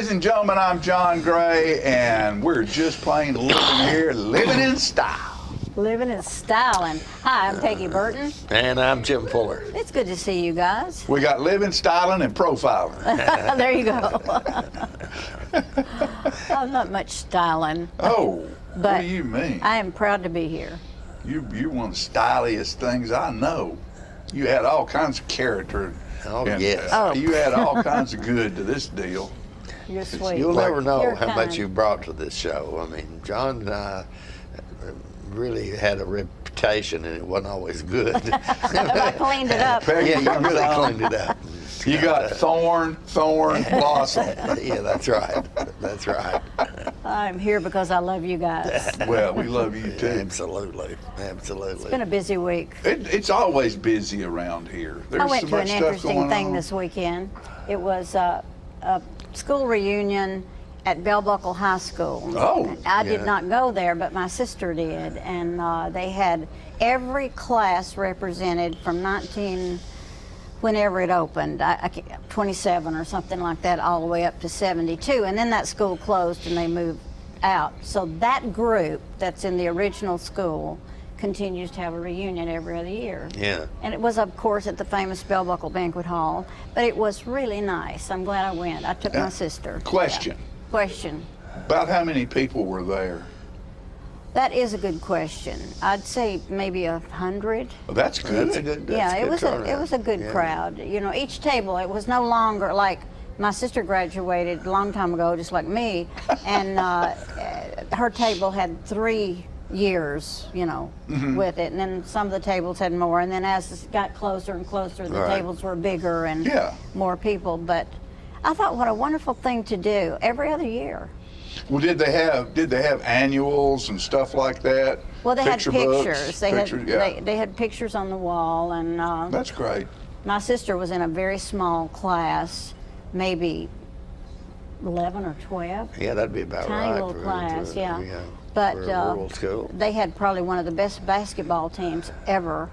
Ladies and gentlemen, I'm John Gray, and we're just plain living here, living in style. Living in style. And hi, I'm Peggy Burton. And I'm Jim Fuller. It's good to see you guys. We got living, styling, and profiling. There you go. I'm not much styling. Oh, But what do you mean? I am proud to be here. You're one of the styliest things I know. You had all kinds of character. Oh, and, yes. You had all kinds of good to this deal. You're sweet. You'll never know You're how kind. much you brought to this show. I mean, John and I really had a reputation, and it wasn't always good. I cleaned it up. Peggy, Yeah, you comes really on. cleaned it up. You got thorn, blossom. Yeah, that's right. That's right. I'm here because I love you guys. Well, we love you too. Absolutely. Absolutely. It's been a busy week. It's always busy around here. There's I went so to an much stuff interesting going thing on. this weekend. It was a school reunion at Bell Buckle High School. Oh, I did yeah. not go there, but my sister did, and they had every class represented from whenever it opened, 27 or something like that, all the way up to 72, and then that school closed and they moved out. So that group that's in the original school continues to have a reunion every other year. Yeah. And it was, of course, at the famous Bell Buckle Banquet Hall, but it was really nice. I'm glad I went. I took my sister. Question. Yeah. Question. About how many people were there? That is a good question. I'd say maybe 100. Well, that's good. That's a good. Yeah, That's a it good was turnout. it was a good Yeah. crowd. You know, each table, it was no longer like my sister graduated a long time ago, just like me, and her table had 3 years, you know, with it, and then some of the tables had more, and then as it got closer and closer, the Right. tables were bigger and Yeah. more people. But I thought, what a wonderful thing to do every other year. Well, did they have annuals and stuff like that? Well, they Picture had books, pictures. They pictures, had yeah. they had pictures on the wall, and That's great. my sister was in a very small class, maybe 11 or 12. Yeah, that'd be about Tiny right. little for- class, for, yeah. for But a rural school. they had probably one of the best basketball teams ever.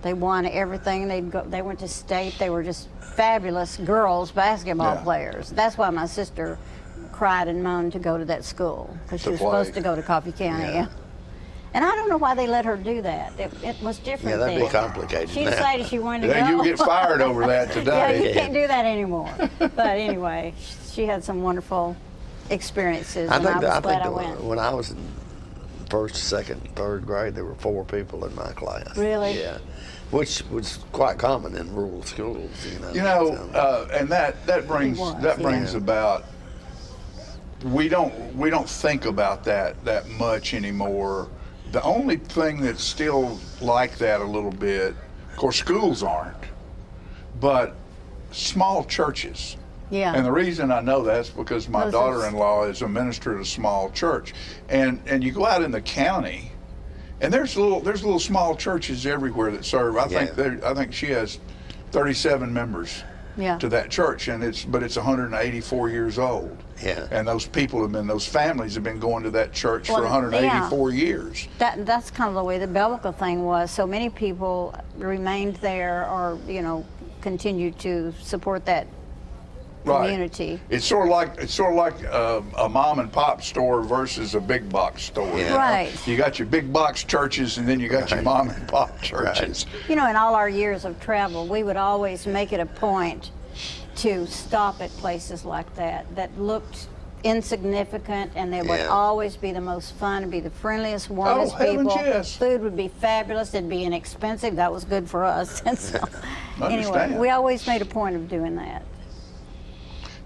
They won everything. They went to state. They were just fabulous girls basketball Yeah. players. That's why my sister cried and moaned to go to that school, because she To was play. supposed to go to Coffee County. Yeah. Yeah. And I don't know why they let her do that. It was different Yeah, that'd be then. complicated She now. decided she wanted to Yeah, go. you get fired over that Yeah, today. you can't do that anymore. But anyway, she had some wonderful experiences, and I was glad I went. when I was in first, second, third grade, there were 4 people in my class. Really? Yeah, which was quite common in rural schools. You know, So, and that brings yeah. about. We don't think about that much anymore. The only thing that's still like that a little bit, of course, schools aren't, but small churches. Yeah. And the reason I know that's because my Those daughter-in-law is a minister at a small church, and you go out in the county, and there's little small churches everywhere that serve. I think she has 37 members Yeah. to that church, and it's 184 years old. Yeah. And those families have been going to that church for Well, 184 years. That's kind of the way the Bell Buckle thing was. So many people remained there, or continued to support that community. It's sort of like a mom and pop store versus a big box store. Yeah. You know? Right. You got your big box churches, and then you got your mom and pop churches. In all our years of travel, we would always make it a point to stop at places like that looked insignificant, and they would Yeah. always be the most fun and be the friendliest, warmest heavens, people. yes. Food would be fabulous. It'd be inexpensive. That was good for us. And so, anyway, Understand. we always made a point of doing that.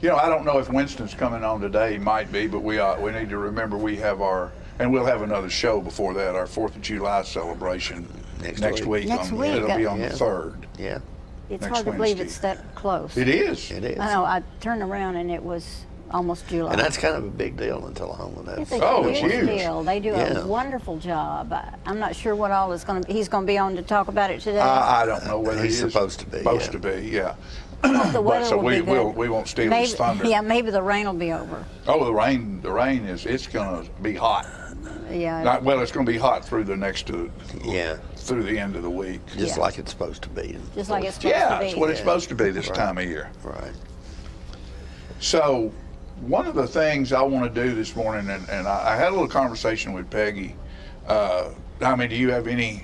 I don't know if Winston's coming on today. He might be, but we need to remember we have and we'll have another show before that, our 4th of July celebration Next week. Next week. It'll be on Yeah. the 3rd. yeah, It's Next hard to believe Wednesday. it's that close. It is. it is. I know. I turned around and it was almost July. And that's kind of a big deal in Tullahoma. It's That's, a Oh, it's huge huge. deal. They do Yeah. a wonderful job. I'm not sure what all is going to. He's going to be on to talk about it today. I don't know whether He's he is supposed to be, Supposed yeah. to be, yeah. The weather so will we be good. we won't steal maybe, his thunder. Yeah, maybe the rain will be over. Oh, the rain it's going to be hot. Yeah. Well, it's going to be hot through the yeah, through the end of the week. just Yeah. like it's supposed to be. Just like it's supposed Yeah, to be. that's what it's Yeah. supposed to be this Right. time of year. Right. So, one of the things I want to do this morning, and I had a little conversation with Peggy. I mean, do you have any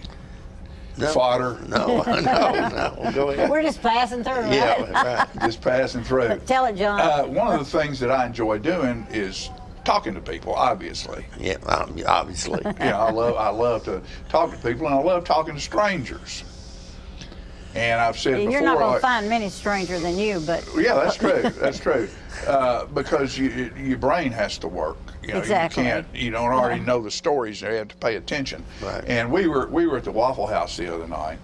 fodder? No, no. Go ahead. We're just passing through, right? Yeah, right. Just passing through. Tell it, John. One of the things that I enjoy doing is talking to people, obviously. Yeah, obviously. I love to talk to people, and I love talking to strangers. And I've said before, You're not going to find many stranger than you, but yeah, that's true. That's true. Because your brain has to work. Exactly. You don't already know the stories. You have to pay attention. Right. And we were at the Waffle House the other night,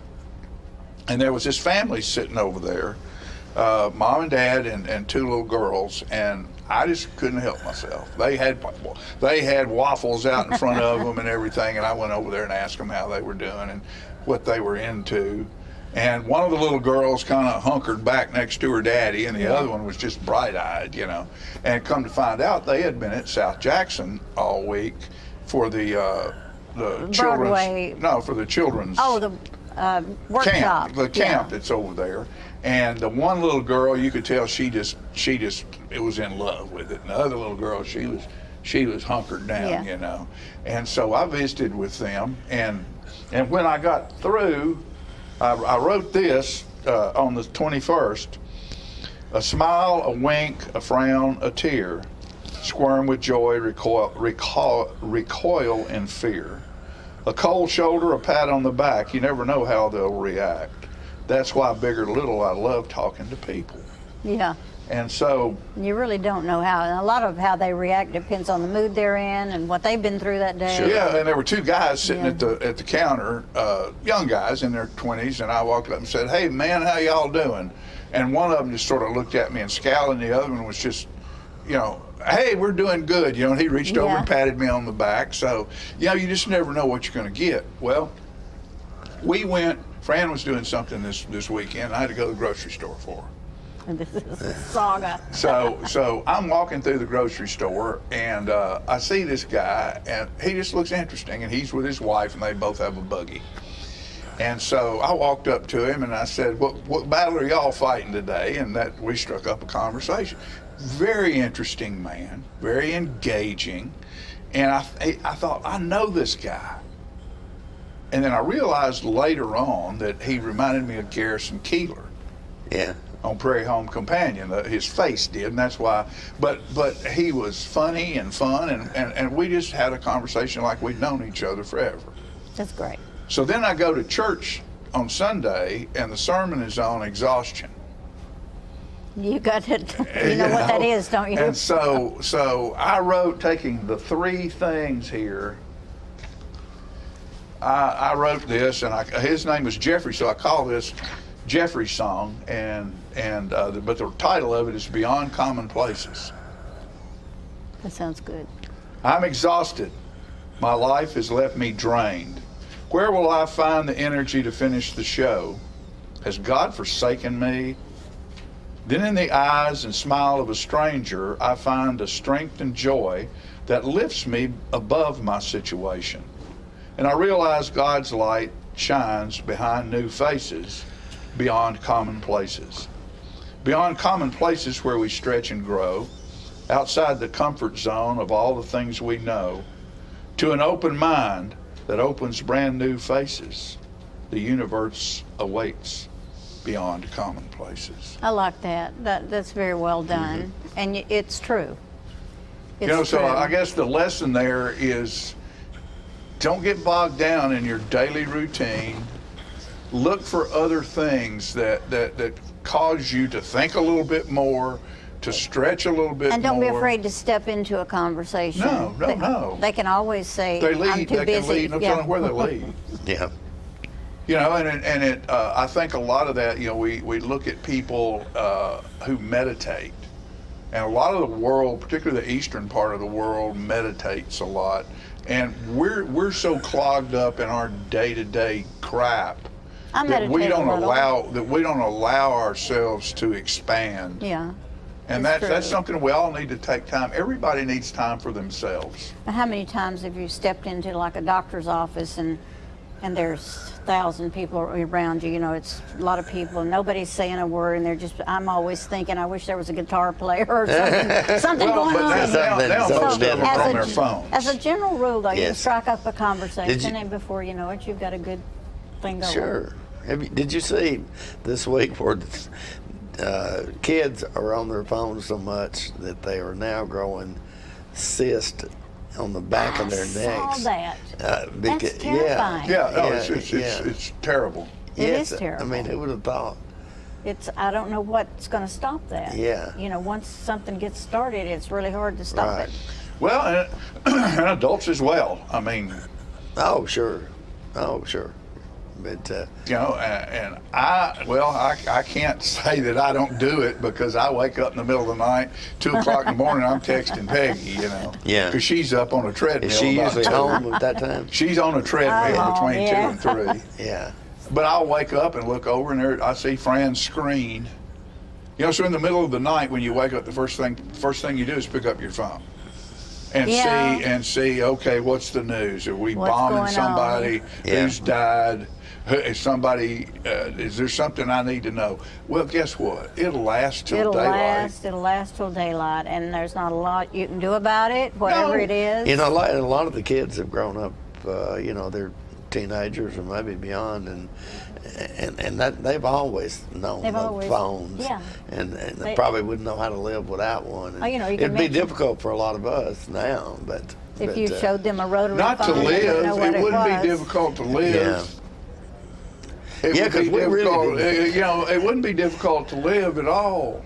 and there was this family sitting over there, mom and dad and two little girls, and I just couldn't help myself. They had waffles out in front of them and everything, and I went over there and asked them how they were doing and what they were into. And one of the little girls kind of hunkered back next to her daddy, and the other one was just bright-eyed, And come to find out, they had been at South Jackson all week for the Broadway. for the children's the workshop. the camp that's over there. And the one little girl, you could tell she just it was in love with it. And the other little girl, she was hunkered down, And so I visited with them, and when I got through, I wrote this on the 21st: a smile, a wink, a frown, a tear, squirm with joy, recoil in fear. A cold shoulder, a pat on the back, you never know how they'll react. That's why, big or little, I love talking to people. Yeah. And so You really don't know how. And a lot of how they react depends on the mood they're in and what they've been through that day. yeah, and there were two guys sitting at the counter, young guys in their 20s, and I walked up and said, "Hey man, how y'all doing?" And one of them just sort of looked at me and scowled, and the other one was just, "Hey, we're doing good." And he reached over and patted me on the back. So, you just never know what you're going to get. Well, we went. Fran was doing something this weekend. I had to go to the grocery store for her. This is a saga. So I'm walking through the grocery store, and I see this guy, and he just looks interesting, and he's with his wife, and they both have a buggy. And so I walked up to him, and I said, what battle are y'all fighting today? And that we struck up a conversation. Very interesting man, very engaging, and I thought, I know this guy. And then I realized later on that he reminded me of Garrison Keillor. Yeah. On Prairie Home Companion, his face did, and that's why. But he was funny and fun, and we just had a conversation like we'd known each other forever. That's great. So then I go to church on Sunday, and the sermon is on exhaustion. You got it. You know what that is, don't you? And so I wrote, taking the three things here. I wrote this, and his name was Jeffrey, so I call this Jeffrey's song, but the title of it is Beyond Common Places. That sounds good. I'm exhausted. My life has left me drained. Where will I find the energy to finish the show? Has God forsaken me? Then in the eyes and smile of a stranger, I find a strength and joy that lifts me above my situation. And I realize God's light shines behind new faces, beyond common places. Beyond common places where we stretch and grow, outside the comfort zone of all the things we know, to an open mind that opens brand new faces. The universe awaits beyond common places. I like that. That's very well done. And it's true. It's so true. I guess the lesson there is, don't get bogged down in your daily routine. Look for other things that cause you to think a little bit more, to stretch a little bit more. And don't be afraid to step into a conversation. No. They can always say, They lead. I'm too They busy. can lead. No telling where they lead. Yeah. I think a lot of that, we look at people who meditate, and a lot of the world, particularly the eastern part of the world, meditates a lot, and we're so clogged up in our day-to-day crap that we don't allow ourselves to expand. Yeah. And that's something we all need to take time. Everybody needs time for themselves. How many times have you stepped into like a doctor's office and and there's 1,000 people around you, it's a lot of people, and nobody's saying a word, and I'm always thinking, I wish there was a guitar player or something going but on. now most of them are on their as phones. a general rule, though, you Yes. strike up a conversation, and before you know it, you've got a good thing going. Sure. Did you see this week where kids are on their phones so much that they are now growing cysts on the back of their necks? I saw that. That's terrifying. It's terrible. It Yes, is terrible. I mean, who would have thought? I don't know what's going to stop that. Yeah. Once something gets started, it's really hard to stop Right. it. Well, and adults as well. I mean, Oh, sure. But and I can't say that I don't do it because I wake up in the middle of the night, 2 o'clock in the morning, I'm texting Peggy, Yeah. because she's up on a treadmill. is she about usually 2. home at that time? She's on a treadmill Oh, between yeah. 2 and 3. Yeah. But I'll wake up and look over, and there I see Fran's screen. So in the middle of the night when you wake up, the first thing you do is pick up your phone and see. Okay, what's the news? Are we What's bombing going on? somebody? Yeah. Who's died? Is somebody? Is there something I need to know? Well, guess what? It'll last till daylight. It'll last till daylight, and there's not a lot you can do about it, whatever No. it is. A lot of the kids have grown up. They're teenagers or maybe beyond, and that they've always known They've the always- phones. yeah. And they probably wouldn't know how to live without one. And you can it'd be mention- difficult for a lot of us now, but if you showed them a rotary Not to phone, they live. would know what It wouldn't was. be difficult to live. Yeah. It Yeah, would 'cause be we really difficult. didn't- It wouldn't be difficult to live at all.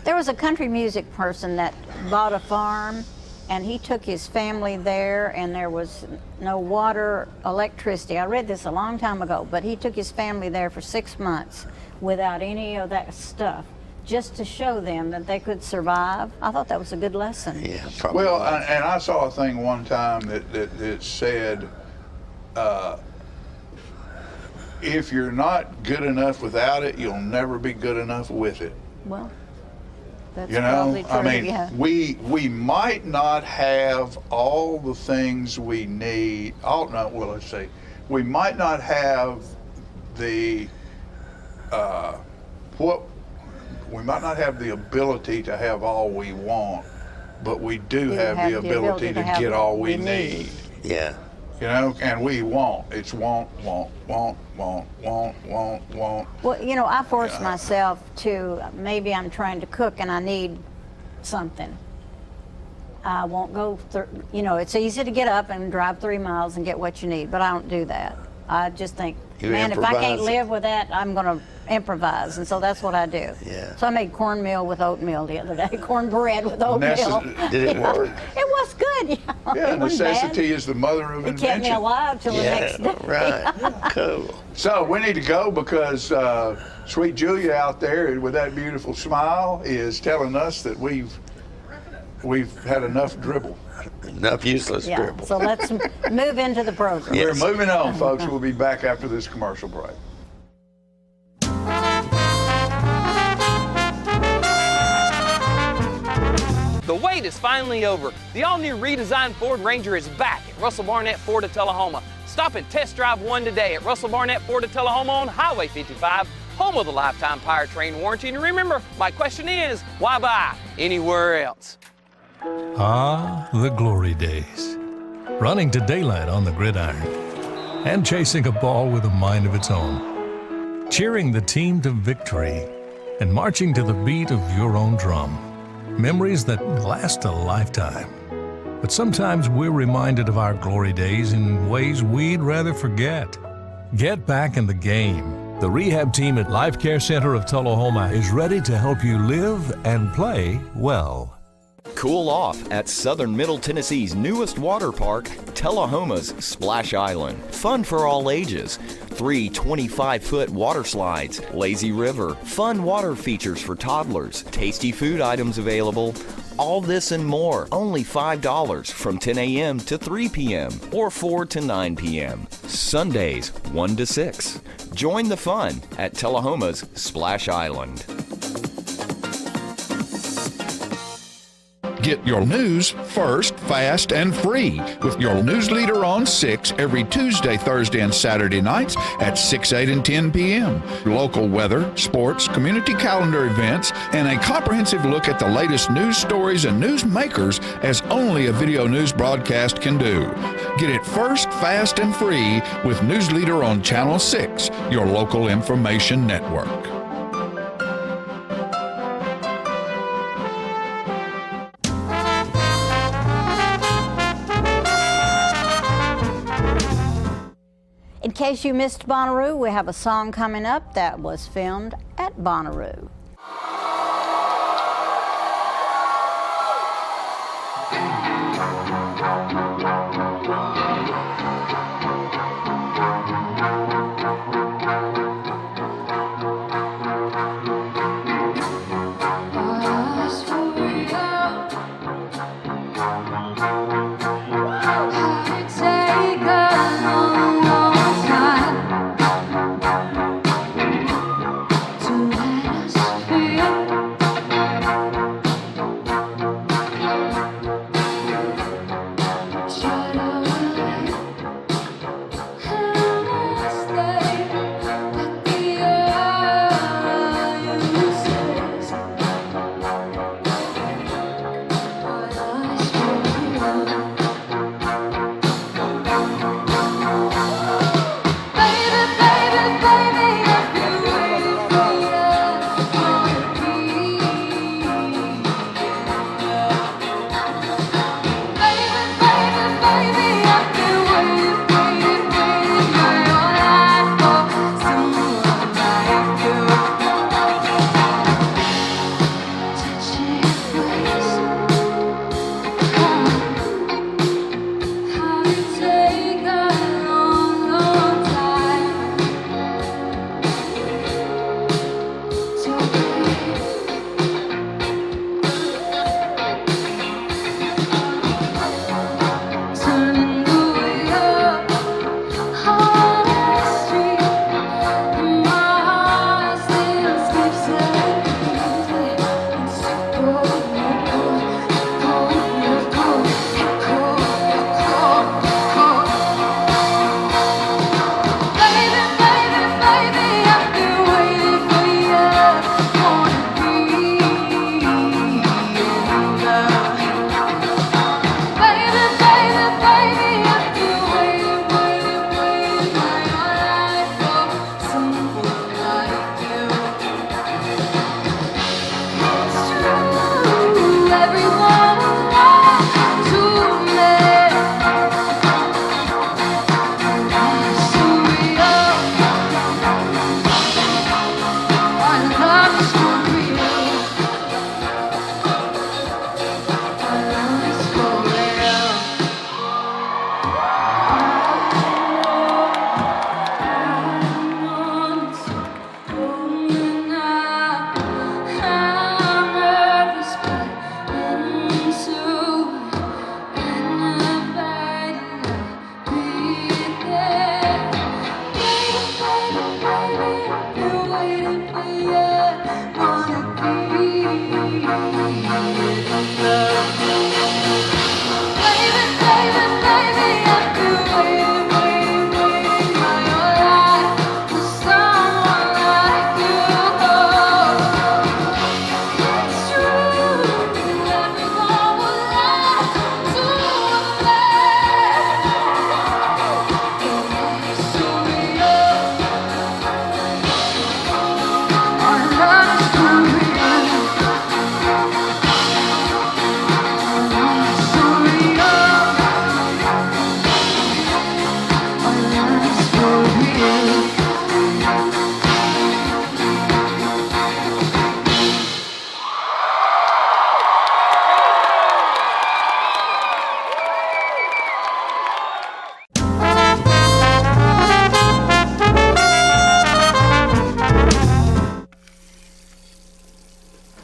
There was a country music person that bought a farm, and he took his family there, and there was no water, electricity. I read this a long time ago, but he took his family there for 6 months without any of that stuff, just to show them that they could survive. I thought that was a good lesson. Yeah, probably. Well, and I saw a thing one time that said, if you're not good enough without it, you'll never be good enough with it. Well, that's probably true. I mean, yeah. we might not have all the things we need. Let's see. We might not have the we might not have the ability to have all we want, but we do have the ability to have get all we what we need. Yeah. And we want. It's want. Well, I force myself to, maybe I'm trying to cook and I need something. I won't go it's easy to get up and drive 3 miles and get what you need, but I don't do that. I just think, You man, if I can't improvise. live with that, I'm going to improvise, and so that's what I do. Yeah. So I made cornmeal with oatmeal the other day, cornbread with oatmeal. Did it work? It was good, Yeah, It wasn't bad. necessity is the mother of It kept me invention. alive till the next day. Right. Cool. So we need to go because sweet Julia out there with that beautiful smile is telling us that we've had enough dribble. Enough useless Yeah, dribble. so let's move into the program. Yeah. We're Yes. moving on, folks. We'll be back after this commercial break. The wait is finally over. The all-new redesigned Ford Ranger is back at Russell Barnett Ford of Tullahoma. Stop and test drive one today at Russell Barnett Ford of Tullahoma on Highway 55, home of the lifetime powertrain warranty. And remember, my question is, why buy anywhere else? Ah, the glory days. Running to daylight on the gridiron and chasing a ball with a mind of its own. Cheering the team to victory and marching to the beat of your own drum. Memories that last a lifetime. But sometimes we're reminded of our glory days in ways we'd rather forget. Get back in the game. The rehab team at Life Care Center of Tullahoma is ready to help you live and play well. Cool off at Southern Middle Tennessee's newest water park, Tullahoma's Splash Island. Fun for all ages. 3 25-foot water slides, lazy river, fun water features for toddlers, tasty food items available. All this and more, only $5 from 10 a.m. to 3 p.m. or 4 to 9 p.m. Sundays, 1 to 6. Join the fun at Tullahoma's Splash Island. Get your news first, fast, and free with your news leader on 6 every Tuesday, Thursday, and Saturday nights at 6, 8, and 10 p.m. Local weather, sports, community calendar events, and a comprehensive look at the latest news stories and news makers as only a video news broadcast can do. Get it first, fast, and free with News Leader on Channel 6, your local information network. In case you missed Bonnaroo, we have a song coming up that was filmed at Bonnaroo.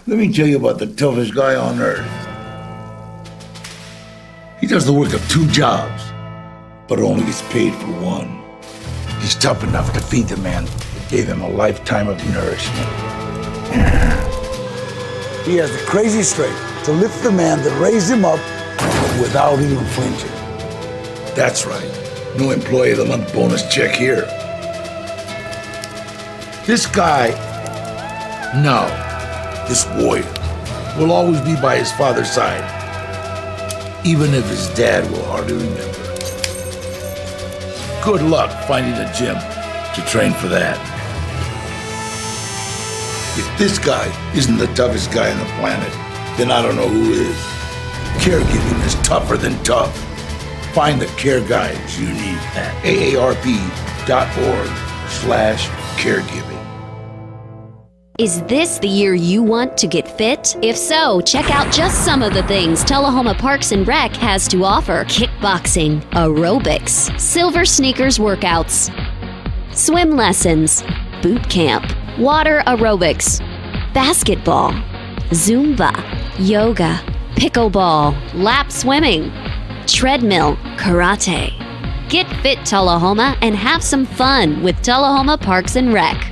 Let me tell you about the toughest guy on earth. He does the work of 2 jobs, but only gets paid for one. He's tough enough to feed the man that gave him a lifetime of nourishment. He has the crazy strength to lift the man that raised him up without even flinching. That's right. No Employee of the Month bonus check here. This guy, no, this warrior, will always be by his father's side, even if his dad will hardly remember. Good luck finding a gym to train for that. If this guy isn't the toughest guy on the planet, then I don't know who is. Caregiving is tougher than tough. Find the care guides you need at aarp.org/caregiving. Is this the year you want to get fit? If so, check out just some of the things Tullahoma Parks and Rec has to offer. Kickboxing, aerobics, silver sneakers workouts, swim lessons, boot camp, water aerobics, basketball, Zumba, yoga, pickleball, lap swimming, treadmill, karate. Get fit, Tullahoma, and have some fun with Tullahoma Parks and Rec.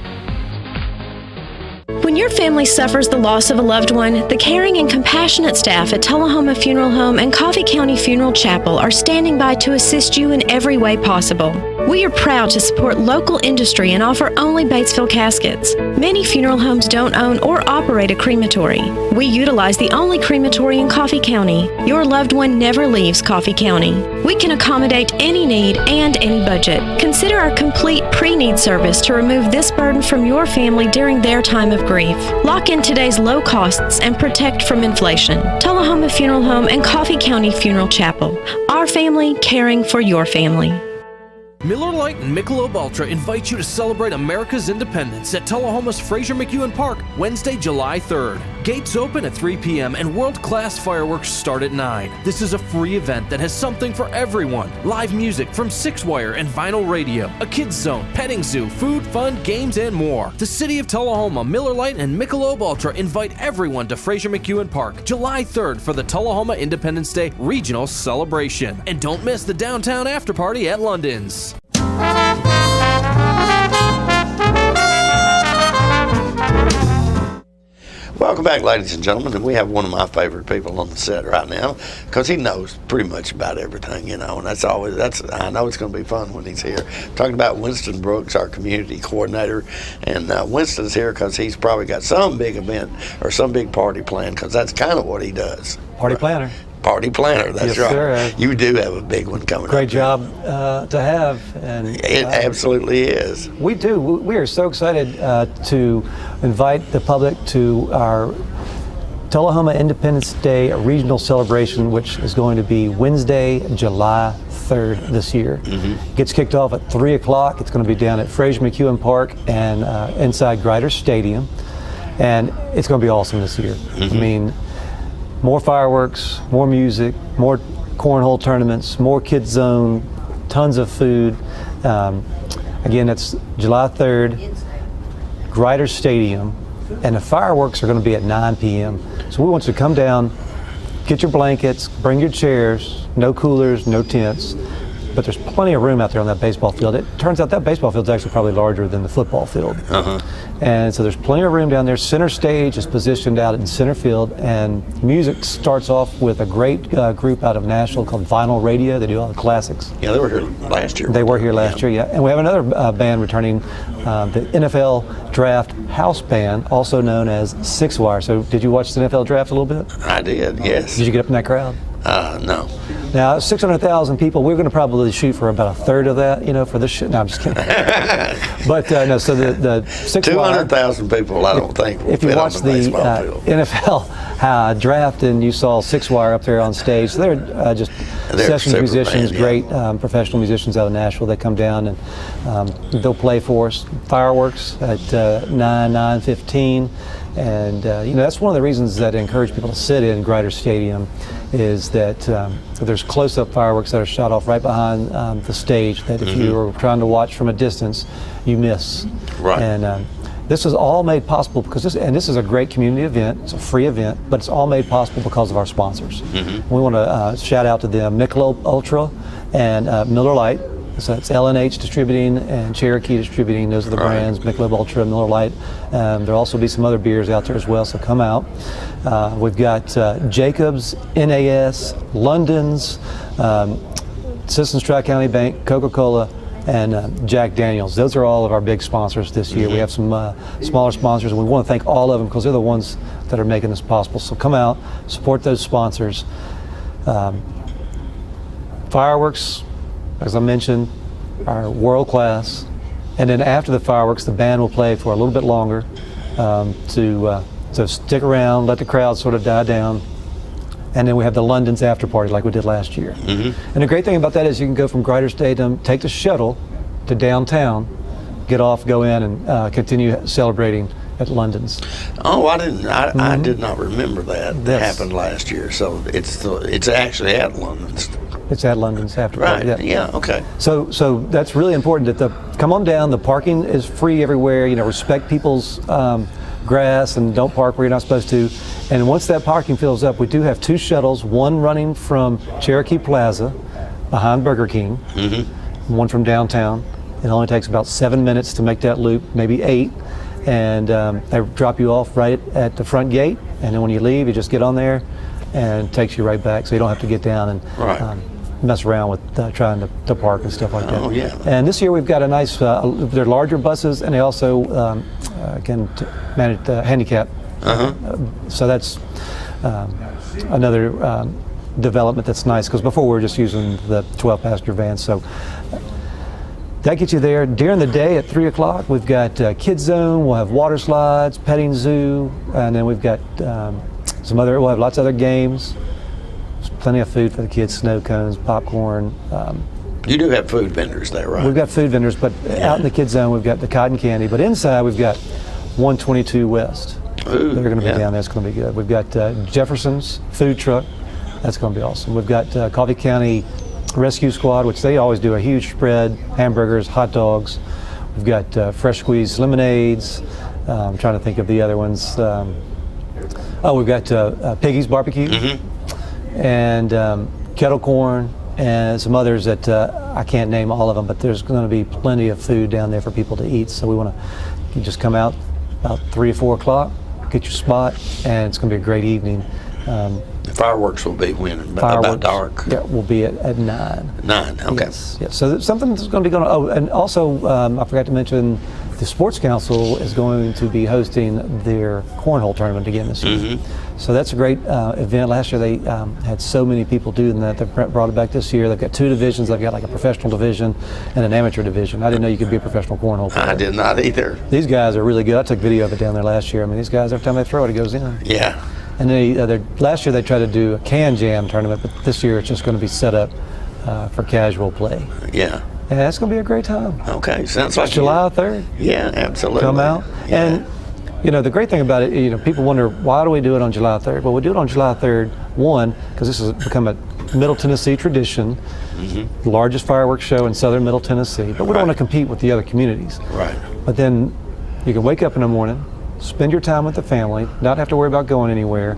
When your family suffers the loss of a loved one, the caring and compassionate staff at Tullahoma Funeral Home and Coffee County Funeral Chapel are standing by to assist you in every way possible. We are proud to support local industry and offer only Batesville caskets. Many funeral homes don't own or operate a crematory. We utilize the only crematory in Coffee County. Your loved one never leaves Coffee County. We can accommodate any need and any budget. Consider our complete pre-need service to remove this burden from your family during their time of grief. Lock in today's low costs and protect from inflation. Tullahoma Funeral Home and Coffee County Funeral Chapel. Our family caring for your family. Miller Lite and Michelob Ultra invite you to celebrate America's independence at Tullahoma's Fraser McEwen Park, Wednesday, July 3rd. Gates open at 3 p.m. and world-class fireworks start at 9. This is a free event that has something for everyone. Live music from Six Wire and vinyl radio, a kids zone, petting zoo, food, fun, games, and more. The City of Tullahoma, Miller Lite, and Michelob Ultra invite everyone to Fraser McEwen Park, July 3rd for the Tullahoma Independence Day Regional Celebration. And don't miss the downtown afterparty at London's. Welcome back, ladies and gentlemen, and we have one of my favorite people on the set right now because he knows pretty much about everything, you know, and I know it's going to be fun when he's here. Talking about Winston Brooks, our community coordinator, and Winston's here because he's probably got some big event or some big party planned because that's kind of what he does. Party planner. Party planner, that's yes, right. Sir. You do have a big one coming up. Great job to have. And it absolutely is. We do. We are so excited to invite the public to our Tullahoma Independence Day regional celebration, which is going to be Wednesday, July 3rd this year. Mm-hmm. Gets kicked off at 3 o'clock. It's going to be down at Fraser McEwen Park and inside Grider Stadium. And it's going to be awesome this year. Mm-hmm. I mean, more fireworks, more music, more cornhole tournaments, more kids zone, tons of food. Again, it's July 3rd, Grider Stadium, and the fireworks are going to be at 9 p.m. So we want you to come down, get your blankets, bring your chairs, no coolers, no tents, but there's plenty of room out there on that baseball field. It turns out that baseball field's actually probably larger than the football field. Uh-huh. And so there's plenty of room down there. Center stage is positioned out in center field, and music starts off with a great group out of Nashville called Vinyl Radio. They do all the classics. Yeah, they were here last year. They were here last year, yeah. And we have another band returning, the NFL Draft House Band, also known as Six Wire. So did you watch the NFL Draft a little bit? I did, yes. Did you get up in that crowd? No. Now, 600,000 people, we're going to probably shoot for about a third of that, you know, for this shit. No, I'm just kidding. But, no, so the 6 200,000 people, I don't think. If you watch the NFL draft and you saw Six Wire up there on stage, they're just session musicians, band, great professional musicians out of Nashville. They come down and they'll play for us. Fireworks at 9:15. And, you know, that's one of the reasons that I encourage people to sit in Grider Stadium is that there's close-up fireworks that are shot off right behind the stage that if you were trying to watch from a distance, you miss. Right. And this is all made possible because this is a great community event. It's a free event, but it's all made possible because of our sponsors. We want to shout out to them, Michelob Ultra and Miller Lite. So it's L&H Distributing and Cherokee Distributing. Those are the brands, Michelob Ultra, Miller Lite. There'll also be some other beers out there as well, so come out. We've got Jacobs, NAS, London's, Citizens Tri-County Bank, Coca-Cola, and Jack Daniels. Those are all of our big sponsors this year. We have some smaller sponsors, and we want to thank all of them because they're the ones that are making this possible. So come out, support those sponsors. Fireworks, as I mentioned, are world class. And then after the fireworks, the band will play for a little bit longer to stick around, let the crowd sort of die down. And then we have the London's after party like we did last year. And the great thing about that is you can go from Grider Stadium, take the shuttle to downtown, get off, go in, and continue celebrating at London's. Oh, I did not remember that. That happened last year. So it's actually at London's. It's at London's after party. Right. Yeah. Okay. So that's really important. Come on down. The parking is free everywhere. Respect people's grass and don't park where you're not supposed to. And once that parking fills up, we do have 2 shuttles, one running from Cherokee Plaza behind Burger King, one from downtown. It only takes about 7 minutes to make that loop, maybe 8. And they drop you off right at the front gate. And then when you leave, you just get on there and it takes you right back. So you don't have to get down and mess around with trying to park and stuff like that. Oh, yeah. And this year we've got a nice, they're larger buses, and they also can manage the handicap. So that's another development that's nice, because before we were just using the 12-passenger vans. So that gets you there. During the day at 3 o'clock, we've got Kids Zone, we'll have water slides, petting zoo, and then we've got we'll have lots of other games. Plenty of food for the kids, snow cones, popcorn. You do have food vendors there, right? We've got food vendors, but out in the kids zone, we've got the cotton candy. But inside, we've got 122 West. Ooh, they're going to be down there. It's going to be good. We've got Jefferson's food truck. That's going to be awesome. We've got Coffee County Rescue Squad, which they always do a huge spread, hamburgers, hot dogs. We've got fresh squeezed lemonades. I'm trying to think of the other ones. We've got Piggy's Barbecue. And kettle corn, and some others that I can't name all of them, but there's going to be plenty of food down there for people to eat. So we want to just come out about 3 or 4 o'clock, get your spot, and it's going to be a great evening. The fireworks will be when? About dark? Yeah, will be at 9. 9, okay. Yes. So something that's going to be going on. Oh, and also I forgot to mention the Sports Council is going to be hosting their cornhole tournament again this year. So that's a great event. Last year they had so many people doing that. They brought it back this year. They've got 2 divisions. They've got like a professional division and an amateur division. I didn't know you could be a professional cornhole player. I did not either. These guys are really good. I took video of it down there last year. I mean, these guys, every time they throw it, it goes in. Yeah. And last year they tried to do a can jam tournament, but this year it's just going to be set up for casual play. Yeah. And that's going to be a great time. Okay, sounds like July 3rd. Yeah, absolutely. Come out. Yeah. And the great thing about it, people wonder, why do we do it on July 3rd? Well, we do it on July 3rd, one, because this has become a Middle Tennessee tradition, the largest fireworks show in southern Middle Tennessee, but we don't want to compete with the other communities. Right. But then you can wake up in the morning, spend your time with the family, not have to worry about going anywhere,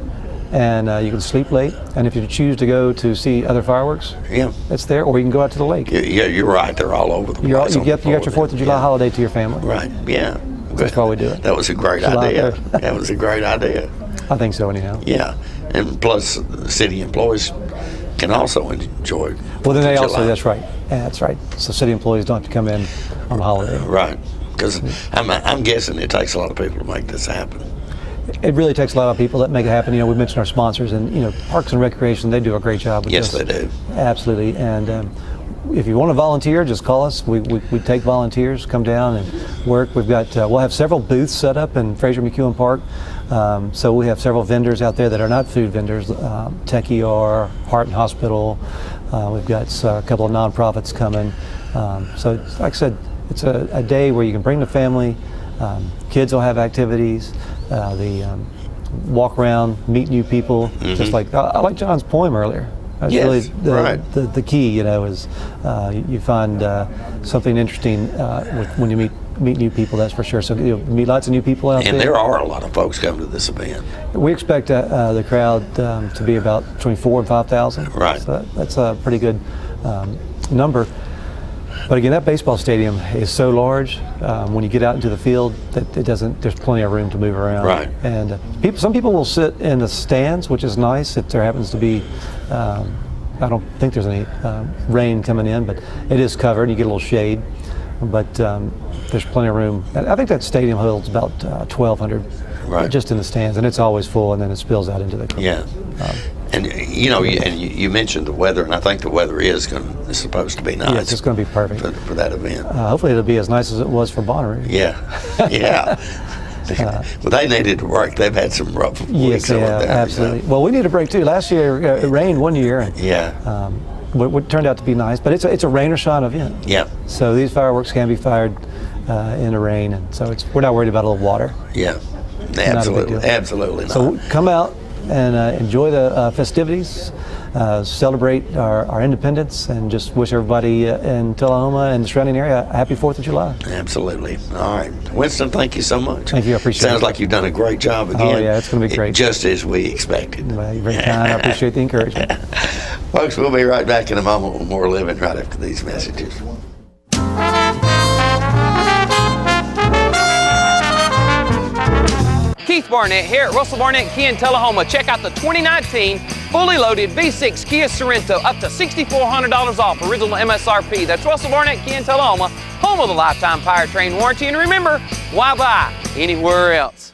and you can sleep late. And if you choose to go to see other fireworks, it's there, or you can go out to the lake. Yeah, you're right. They're all over the place. You got your 4th of July holiday to your family. Right, yeah. That's why we do it. That was a great idea. That was a great idea. I think so, anyhow. Yeah, and plus city employees can also enjoy. Well, then they July. also, that's right. Yeah, that's right. So city employees don't have to come in on a holiday. Right, because I'm guessing it takes a lot of people to make this happen. It really takes a lot of people that make it happen. We mentioned our sponsors, and Parks and Recreation, they do a great job with this. Yes, they do. Absolutely. And if you want to volunteer, just call us. We take volunteers, come down and work. We've got we'll have several booths set up in Fraser McEwen Park. So we have several vendors out there that are not food vendors. Tech ER, Heart and Hospital. We've got a couple of nonprofits coming. So like I said, it's a day where you can bring the family. Kids will have activities. Walk around, meet new people. Just like I like John's poem earlier. That's really the key, is you find something interesting when you meet new people, that's for sure. So meet lots of new people out there. And there are a lot of folks coming to this event. We expect the crowd to be about between 4,000 and 5,000. Right. So that's a pretty good number. But again, that baseball stadium is so large. When you get out into the field, that there's plenty of room to move around. Right. And some people will sit in the stands, which is nice if there happens to be. I don't think there's any rain coming in, but it is covered. You get a little shade, but there's plenty of room. I think that stadium holds about 1,200 just in the stands, and it's always full, and then it spills out into the crowd. Yeah. And you mentioned the weather, and I think the weather is supposed to be nice. Yeah, it's just going to be perfect for that event. Hopefully, it'll be as nice as it was for Bonnaroo. Yeah, yeah. Well, they needed to work. They've had some rough weeks over there. Absolutely. Well, we need a break too. Last year it rained one year, and what turned out to be nice. But it's a rain or shine event. Yeah. So these fireworks can be fired in the rain, and so we're not worried about a little water. Yeah, absolutely not. So come out and enjoy the festivities, celebrate our independence, and just wish everybody in Tullahoma and the surrounding area a happy 4th of July. Absolutely. All right. Winston, thank you so much. Thank you. I appreciate it. Sounds like you've done a great job again. Oh, yeah, it's going to be great. Just as we expected. Well, you're very kind. I appreciate the encouragement. Folks, we'll be right back in a moment with more Living right after these messages. Keith Barnett here at Russell Barnett Kia in Tullahoma. Check out the 2019 fully loaded V6 Kia Sorento, up to $6,400 off original MSRP. That's Russell Barnett Kia in Tullahoma, home of the lifetime powertrain warranty. And remember, why buy anywhere else?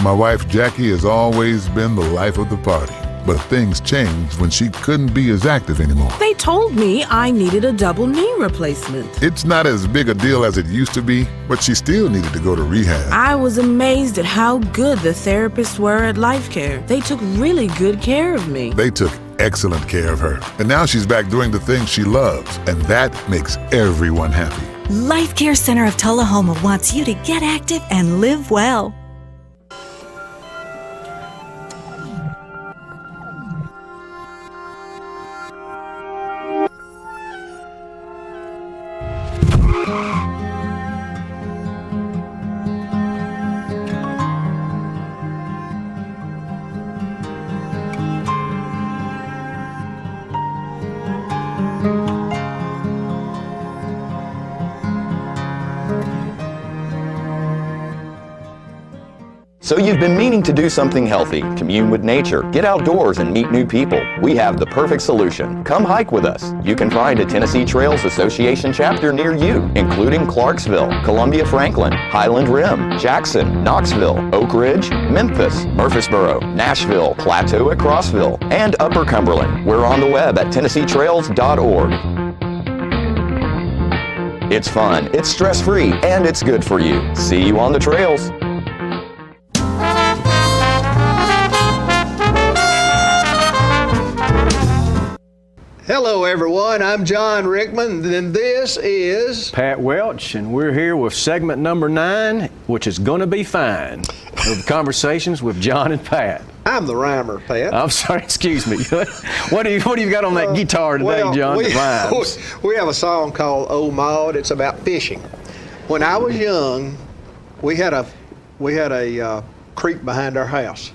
My wife Jackie has always been the life of the party. But things changed when she couldn't be as active anymore. They told me I needed a double knee replacement. It's not as big a deal as it used to be, but she still needed to go to rehab. I was amazed at how good the therapists were at Life Care. They took really good care of me. They took excellent care of her. And now she's back doing the things she loves, and that makes everyone happy. Life Care Center of Tullahoma wants you to get active and live well. So you've been meaning to do something healthy, commune with nature, get outdoors and meet new people. We have the perfect solution. Come hike with us. You can find a Tennessee Trails Association chapter near you, including Clarksville, Columbia Franklin, Highland Rim, Jackson, Knoxville, Oak Ridge, Memphis, Murfreesboro, Nashville, Plateau at Crossville, and Upper Cumberland. We're on the web at TennesseeTrails.org. It's fun, it's stress-free, and it's good for you. See you on the trails. Hello everyone, I'm John Rickman, and this is Pat Welch, and we're here with segment number 9, which is gonna be fine, of conversations with John and Pat. I'm the rhymer, Pat. I'm sorry, excuse me. What do you got on that guitar today, John, that rhymes? We have a song called Oh Maud. It's about fishing. When I was young, we had a creek behind our house,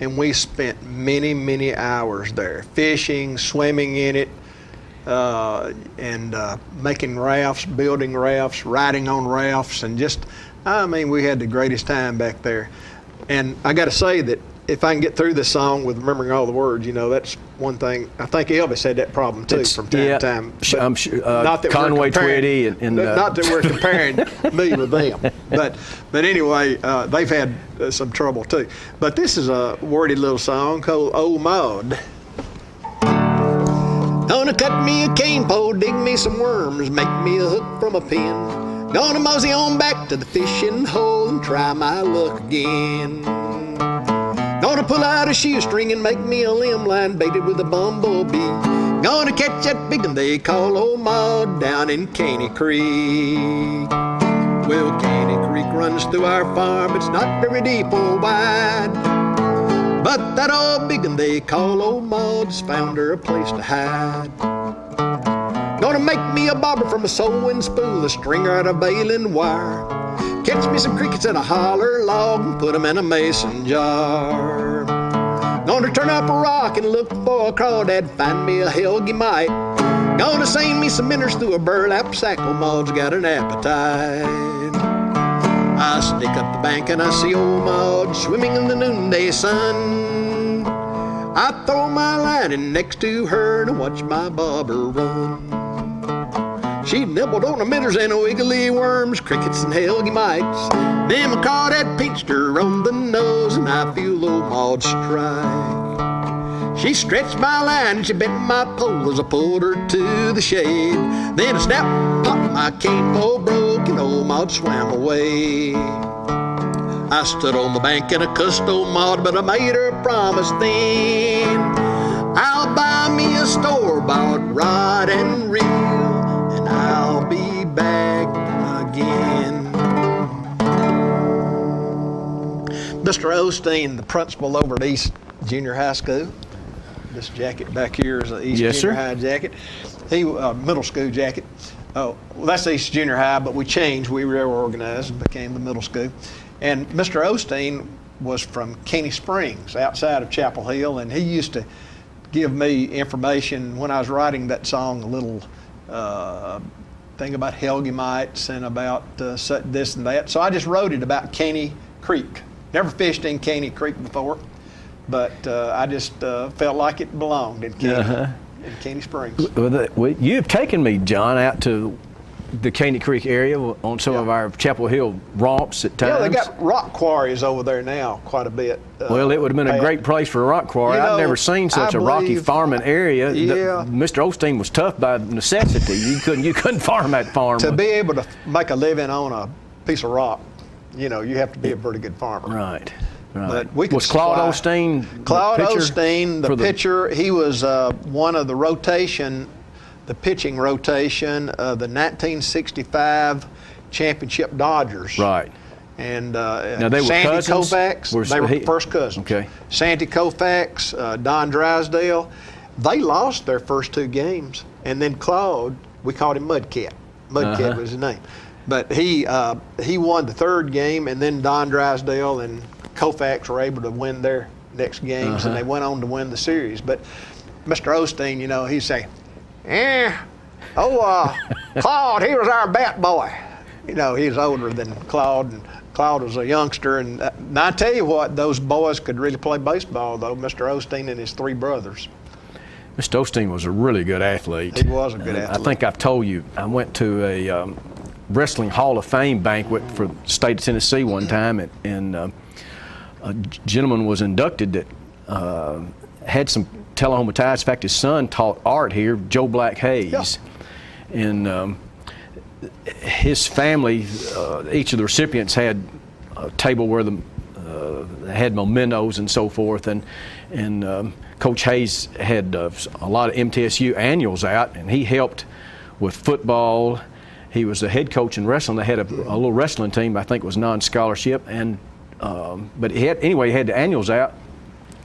and we spent many, many hours there fishing, swimming in it, and making rafts, building rafts, riding on rafts, and we had the greatest time back there. And I got to say that if I can get through this song with remembering all the words, that's one thing. I think Elvis had that problem too from time to time. I'm sure. Not that Conway Twitty not that we're comparing me with them, but anyway, they've had some trouble too. But this is a wordy little song called "Oh Maud." Gonna cut me a cane pole, dig me some worms, make me a hook from a pin. Gonna mosey on back to the fishing hole and try my luck again. Gonna pull out a shoestring and make me a limb line baited with a bumblebee. Gonna catch that big one they call Old Maud down in Caney Creek. Well, Caney Creek runs through our farm, it's not very deep or wide. But that old big one they call Old Maud's found her a place to hide. Gonna make me a bobber from a sewing spool, a stringer out of baling wire. Catch me some crickets in a holler log and put them in a mason jar. Gonna turn up a rock and look for a crawdad, find me a helgy mite. Gonna sing me some minnows through a burlap sack. Old Maud's got an appetite. I sneak up the bank and I see old Maud swimming in the noonday sun. I throw my line in next to her to watch my bobber run. She nibbled on the minnows and wiggly worms, crickets and helgy mites. Then I caught that pinched her on the nose and I feel old Maud strike. She stretched my line and she bent my pole as I pulled her to the shade. Then a snap, pop, my capo broke and old Maud swam away. I stood on the bank and I cussed old Maud, but I made her a promise then. I'll buy me a store-bought rod and reel, and I'll be back again. Mr. Osteen, the principal over at East Junior High School. This jacket back here is an East Junior High jacket. He middle school jacket. Oh, well, that's East Junior High, but we changed. We reorganized and became the middle school. And Mr. Osteen was from Caney Springs, outside of Chapel Hill, and he used to give me information when I was writing that song, a little thing about helgy mites and about this and that. So I just wrote it about Caney Creek. Never fished in Caney Creek before, but I just felt like it belonged in Caney Springs. You've taken me, John, out to the Caney Creek area on some of our Chapel Hill romps at times. Yeah, they got rock quarries over there now quite a bit. Well, it would have been a great place for a rock quarry. I've never seen such a rocky farming area. Yeah. Mr. Osteen was tough by necessity. You couldn't farm that farm. To be able to make a living on a piece of rock, you have to be a pretty good farmer. Right. But we could was Claude Osteen the pitcher? He was one of the pitching rotation of the 1965 championship Dodgers. Right. And now they were Sandy cousins? Koufax, they were first cousins. Okay. Sandy Koufax, Don Drysdale, they lost their first two games. And then Claude, we called him Mudcat. Mudcat was his name. But he won the third game, and then Don Drysdale and Koufax were able to win their next games, and they went on to win the series. But Mr. Osteen, he'd say, Claude, he was our bat boy. He was older than Claude, and Claude was a youngster. And I tell you what, those boys could really play baseball, though, Mr. Osteen and his three brothers. Mr. Osteen was a really good athlete. He was a good athlete. I think I've told you, I went to a Wrestling Hall of Fame banquet for the state of Tennessee one time, and a gentleman was inducted that had some Tullahoma ties. In fact, his son taught art here, Joe Black Hayes. Yeah. And his family, each of the recipients had a table where they had mementos and so forth. And Coach Hayes had a lot of MTSU annuals out, and he helped with football. He was the head coach in wrestling. They had a little wrestling team, I think it was non-scholarship. And but he had the annuals out.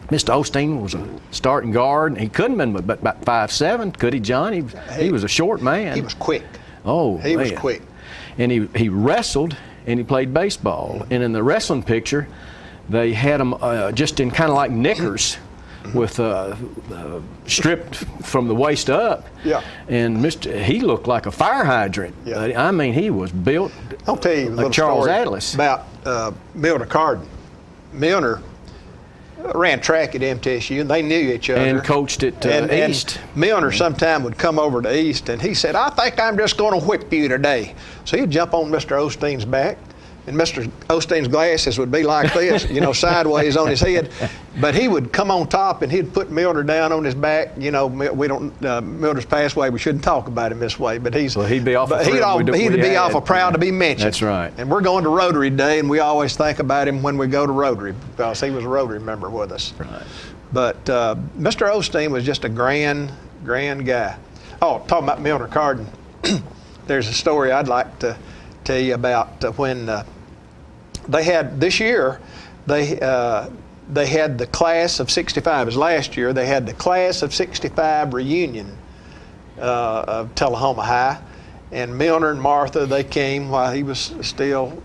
Mr. Osteen was a starting guard, and he couldn't have been but about 5'7", could he, John? He was a short man. He was quick. Oh, he was quick. And he wrestled, and he played baseball. And in the wrestling picture, they had him just in kind of like knickers, with stripped from the waist up. Yeah. And he looked like a fire hydrant. Yeah. I mean, he was built I'll tell you a like Charles Atlas. About Milner Carden. Milner ran track at MTSU, and they knew each other. And coached at East. And Milner sometime would come over to East, and he said, I think I'm just going to whip you today. So he'd jump on Mr. Osteen's back, and Mr. Osteen's glasses would be like this, sideways on his head. But he would come on top, and he'd put Milner down on his back. We don't. Milner's passed away. We shouldn't talk about him this way. But he'd be awful. He'd be awful proud to be mentioned. That's right. And we're going to Rotary Day, and we always think about him when we go to Rotary because he was a Rotary member with us. Right. But Mr. Osteen was just a grand guy. Oh, talking about Milner Carden, there's a story I'd like to tell you about when they had this year. They had the class of 65. It was last year. They had the class of 65 reunion of Tullahoma High. And Milner and Martha, they came while he was still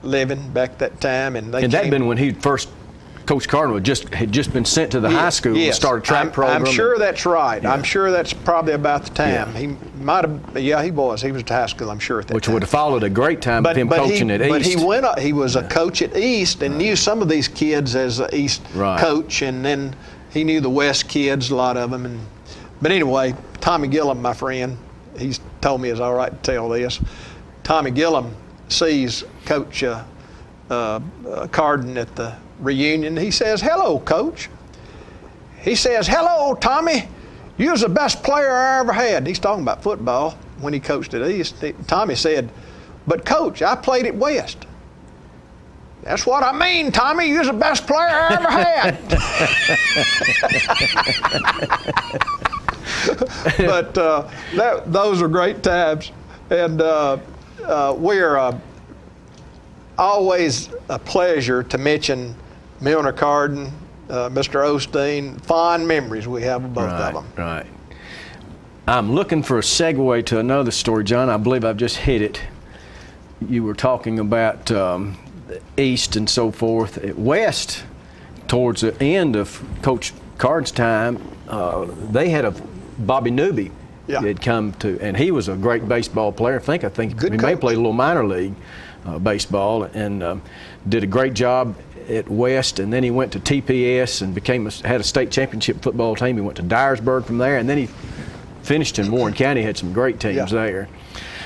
living back that time. And that had been when he first Coach Carden had just been sent to the high school and started a track program. I'm sure that's right. Yeah. I'm sure that's probably about the time. He might have. Yeah, he was. He was at high school. I'm sure at that Which time. would have followed a great time with him coaching at East. But he was a coach at East and knew some of these kids as an East coach, and then he knew the West kids, a lot of them. But anyway, Tommy Gillum, my friend, he's told me it's all right to tell this. Tommy Gillum sees Coach Carden at the reunion. He says, "Hello, Coach." He says, "Hello, Tommy. You was the best player I ever had." He's talking about football when he coached at East. Tommy said, "But Coach, I played at West." "That's what I mean, Tommy. You was the best player I ever had." But those are great times, and we're always a pleasure to mention Milner Carden, Mr. Osteen. Fond memories we have of both of them. Right. I'm looking for a segue to another story, John. I believe I've just hit it. You were talking about East and so forth. At West, towards the end of Coach Carden's time, they had a Bobby Newby had come to, and he was a great baseball player. I think he may play a little minor league baseball, and did a great job at West, and then he went to TPS and had a state championship football team. He went to Dyersburg from there, and then he finished in Warren County. Had some great teams there.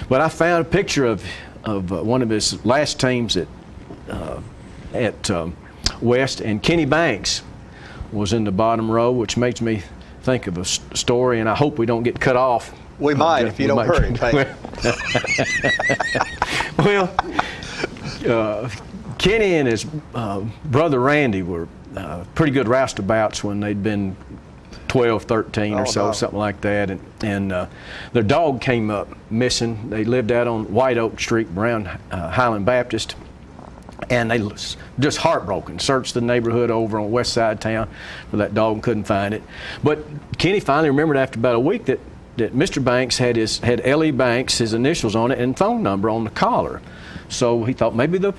But I found a picture of one of his last teams at West, and Kenny Banks was in the bottom row, which makes me think of a story, and I hope we don't get cut off. We might if you don't hurry. Well, Kenny and his brother Randy were pretty good roustabouts when they'd been 12, 13 or so, something like that. And their dog came up missing. They lived out on White Oak Street around Highland Baptist. And they was just heartbroken. Searched the neighborhood over on the west side of town for that dog and couldn't find it. But Kenny finally remembered after about a week that Mr. Banks had L.E. Banks, his initials on it, and phone number on the collar. So he thought maybe the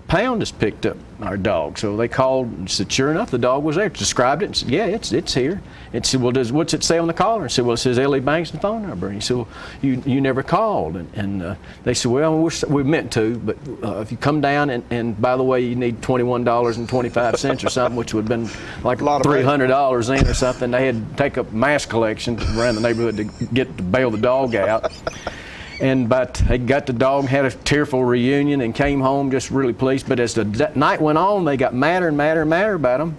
pound has picked up our dog. So they called and said, sure enough, the dog was there. Described it and said, yeah, it's here. And said, well, what's it say on the collar? And said, well, it says L.E. Banks and phone number. And he said, well, you never called. And they said, well, we meant to, but if you come down and by the way, you need $21.25 or something, which would have been like $300 in or something. They had to take up mass collection around the neighborhood to bail the dog out. But they got the dog, had a tearful reunion, and came home just really pleased. But as the night went on, they got madder and madder and madder about them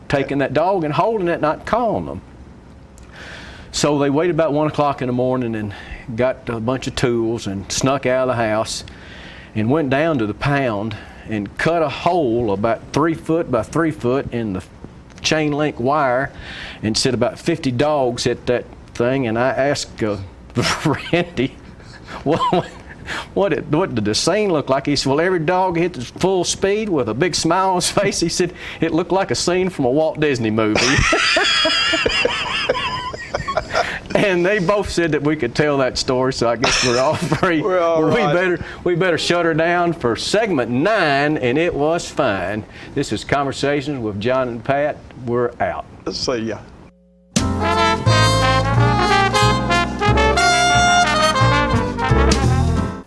taking that dog and holding it, not calling them. So they waited about 1 o'clock in the morning and got a bunch of tools and snuck out of the house and went down to the pound and cut a hole about 3 foot by 3 foot in the chain link wire and said about 50 dogs hit that thing. And I asked Randy, what did the scene look like? He said, well, every dog hit the full speed with a big smile on his face. He said, it looked like a scene from a Walt Disney movie. And they both said that we could tell that story, so I guess we're all free. We're all right. We better shut her down for segment 9, and it was fine. This is Conversations with John and Pat. We're out. See ya.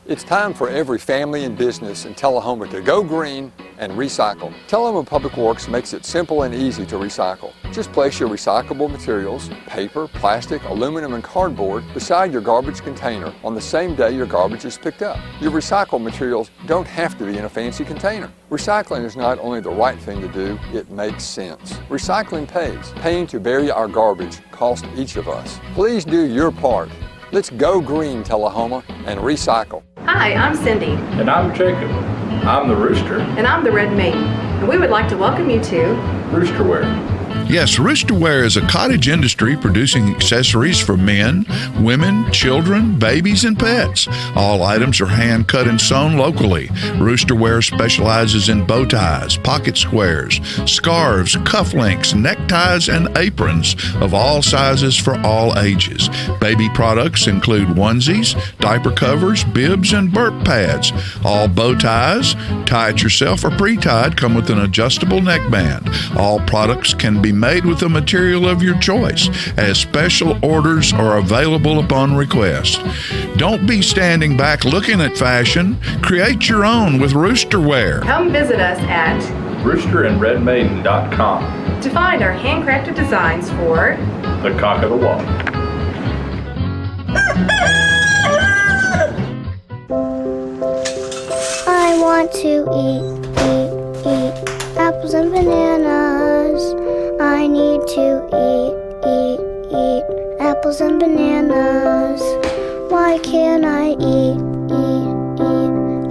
It's time for every family and business in Tullahoma to go green and recycle. Tullahoma Public Works makes it simple and easy to recycle. Just place your recyclable materials, paper, plastic, aluminum, and cardboard beside your garbage container on the same day your garbage is picked up. Your recycled materials don't have to be in a fancy container. Recycling is not only the right thing to do, it makes sense. Recycling pays. Paying to bury our garbage costs each of us. Please do your part. Let's go green, Tullahoma, and recycle. Hi, I'm Cindy. And I'm Jacob. I'm the Rooster. And I'm the Red Mane. And we would like to welcome you to Roosterware. Yes, Roosterware is a cottage industry producing accessories for men, women, children, babies, and pets. All items are hand cut and sewn locally. Roosterware specializes in bow ties, pocket squares, scarves, cufflinks, neckties, and aprons of all sizes for all ages. Baby products include onesies, diaper covers, bibs, and burp pads. All bow ties, tie it yourself or pre-tied, come with an adjustable neckband. All products can be made with a material of your choice, as special orders are available upon request. Don't be standing back looking at fashion. Create your own with Roosterware. Come visit us at roosterandredmaiden.com to find our handcrafted designs for the cock of the walk. I want to eat apples and bananas. I need to eat apples and bananas. Why can't I eat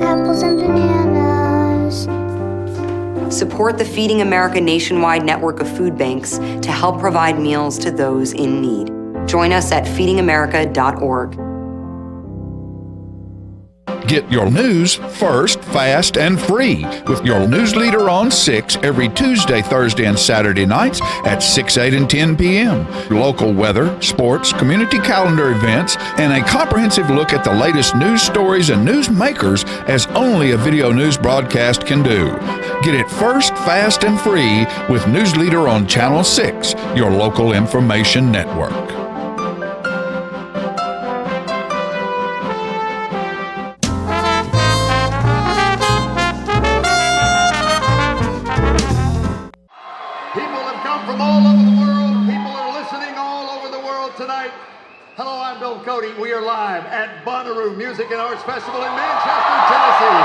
apples and bananas? Support the Feeding America nationwide network of food banks to help provide meals to those in need. Join us at feedingamerica.org. Get your news first, fast, and free with your news leader on 6 every Tuesday, Thursday, and Saturday nights at 6, 8, and 10 p.m. Local weather, sports, community calendar events, and a comprehensive look at the latest news stories and news makers as only a video news broadcast can do. Get it first, fast, and free with News Leader on Channel 6, your local information network. Hello, I'm Bill Cody. We are live at Bonnaroo Music and Arts Festival in Manchester, Tennessee.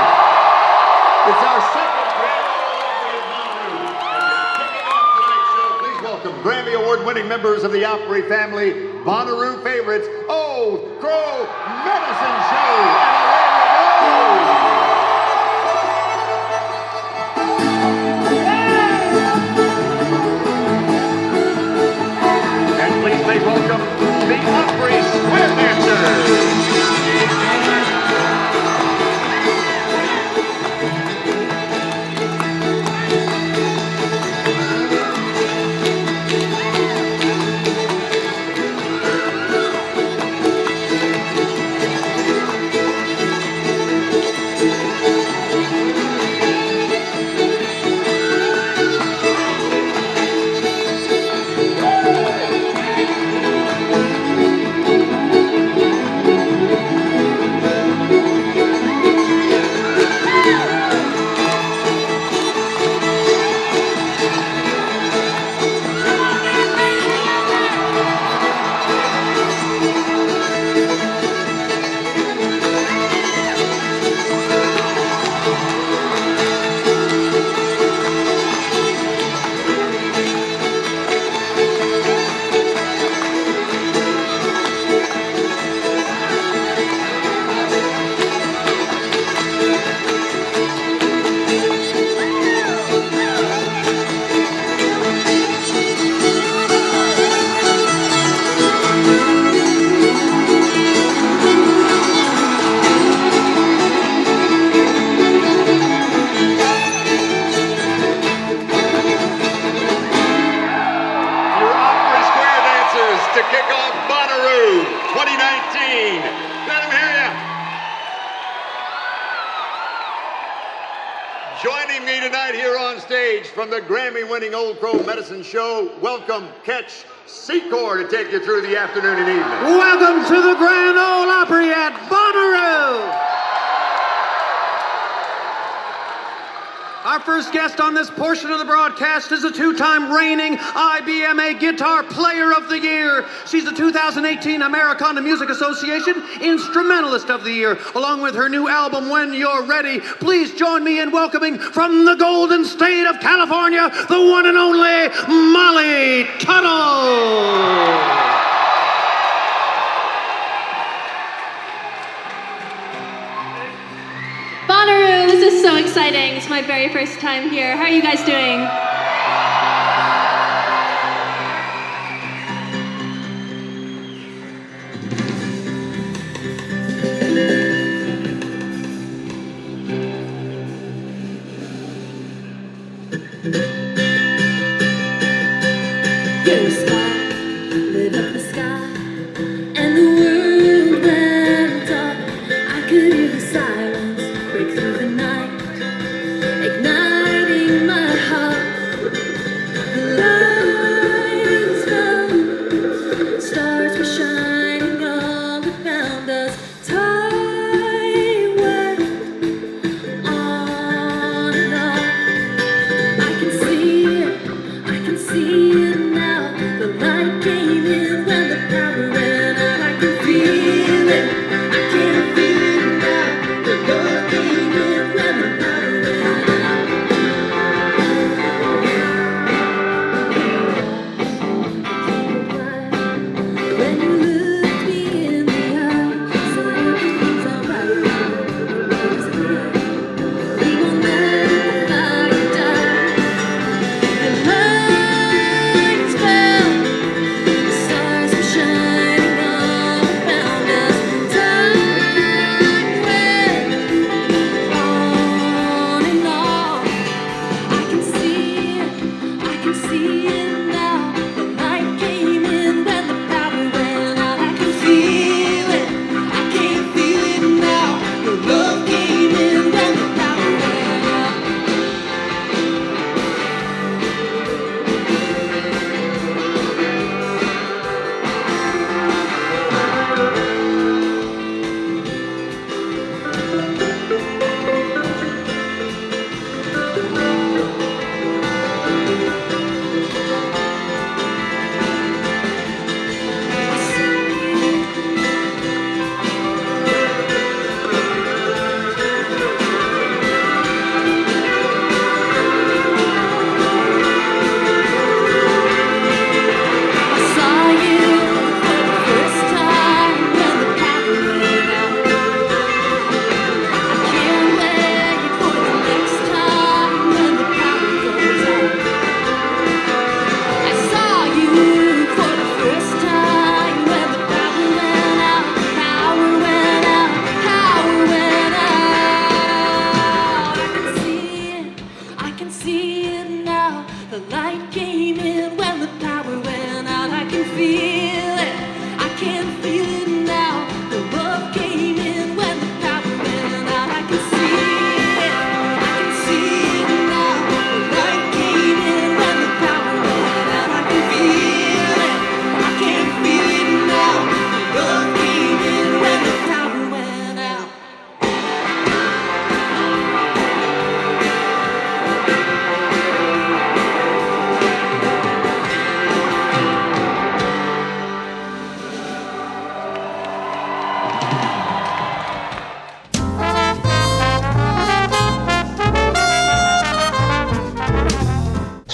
It's our second Grammy Award-winning Bonnaroo. And kicking off tonight's show, please welcome Grammy Award-winning members of the Opry family, Bonnaroo favorites, Old Crow Medicine Show. And away we go! And please make welcome the Opry Square Dancers. From the Grammy-winning Old Crow Medicine Show, welcome Ketch Secor to take you through the afternoon and evening. Welcome to the Grand Ole Opry at Bonnaroo. Our first guest on this portion of the broadcast is a two-time reigning IBMA Guitar Player of the Year. She's the 2018 Americana Music Association Instrumentalist of the Year. Along with her new album, When You're Ready, please join me in welcoming from the Golden State of California, the one and only Molly Tuttle. Bonnaroo, this is so exciting. It's my very first time here. How are you guys doing?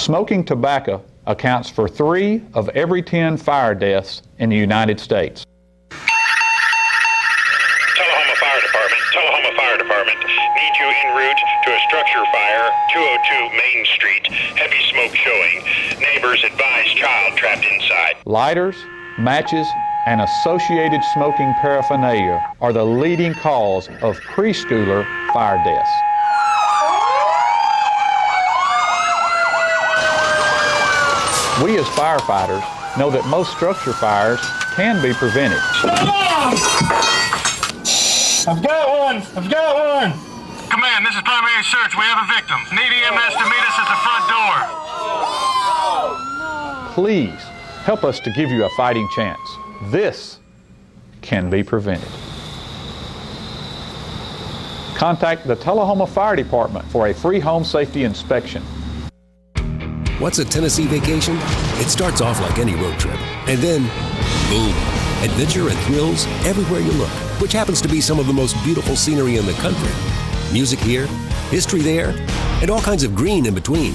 Smoking tobacco accounts for 3 of every 10 fire deaths in the United States. Tullahoma Fire Department. Need you en route to a structure fire, 202 Main Street. Heavy smoke showing. Neighbors advise child trapped inside. Lighters, matches, and associated smoking paraphernalia are the leading cause of preschooler fire deaths. We as firefighters know that most structure fires can be prevented. I've got one! Command, this is primary search. We have a victim. Need EMS to meet us at the front door. Please help us to give you a fighting chance. This can be prevented. Contact the Tullahoma Fire Department for a free home safety inspection. What's a Tennessee vacation? It starts off like any road trip, and then, boom, adventure and thrills everywhere you look, which happens to be some of the most beautiful scenery in the country. Music here, history there, and all kinds of green in between.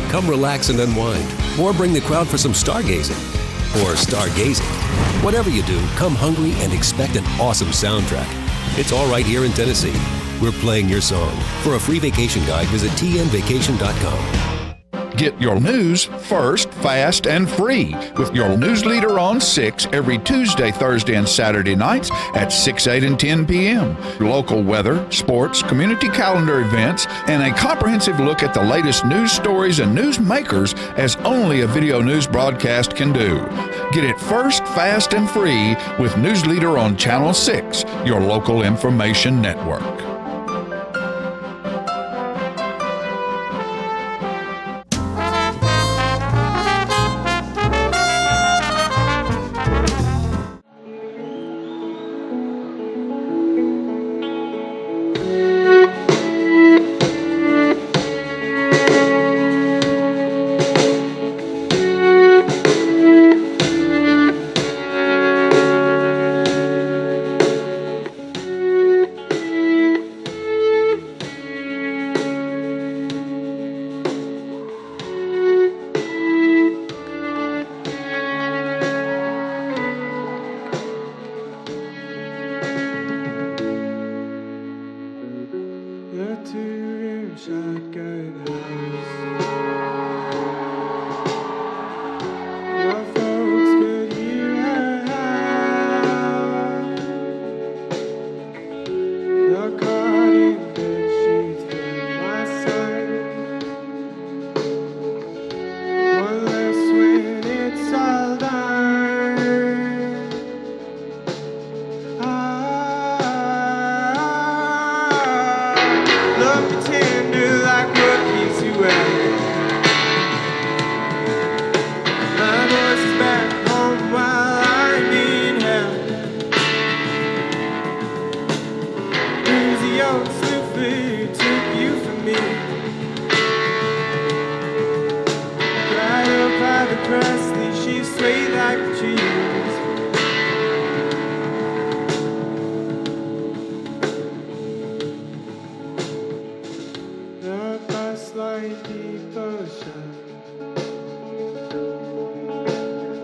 Come relax and unwind, or bring the crowd for some stargazing, or stargazing. Whatever you do, come hungry and expect an awesome soundtrack. It's all right here in Tennessee. We're playing your song. For a free vacation guide, visit tnvacation.com. Get your news first, fast, and free with your news leader on 6 every Tuesday, Thursday, and Saturday nights at 6, 8, and 10 p.m. Local weather, sports, community calendar events, and a comprehensive look at the latest news stories and news makers as only a video news broadcast can do. Get it first, fast, and free with News Leader on Channel 6, your local information network.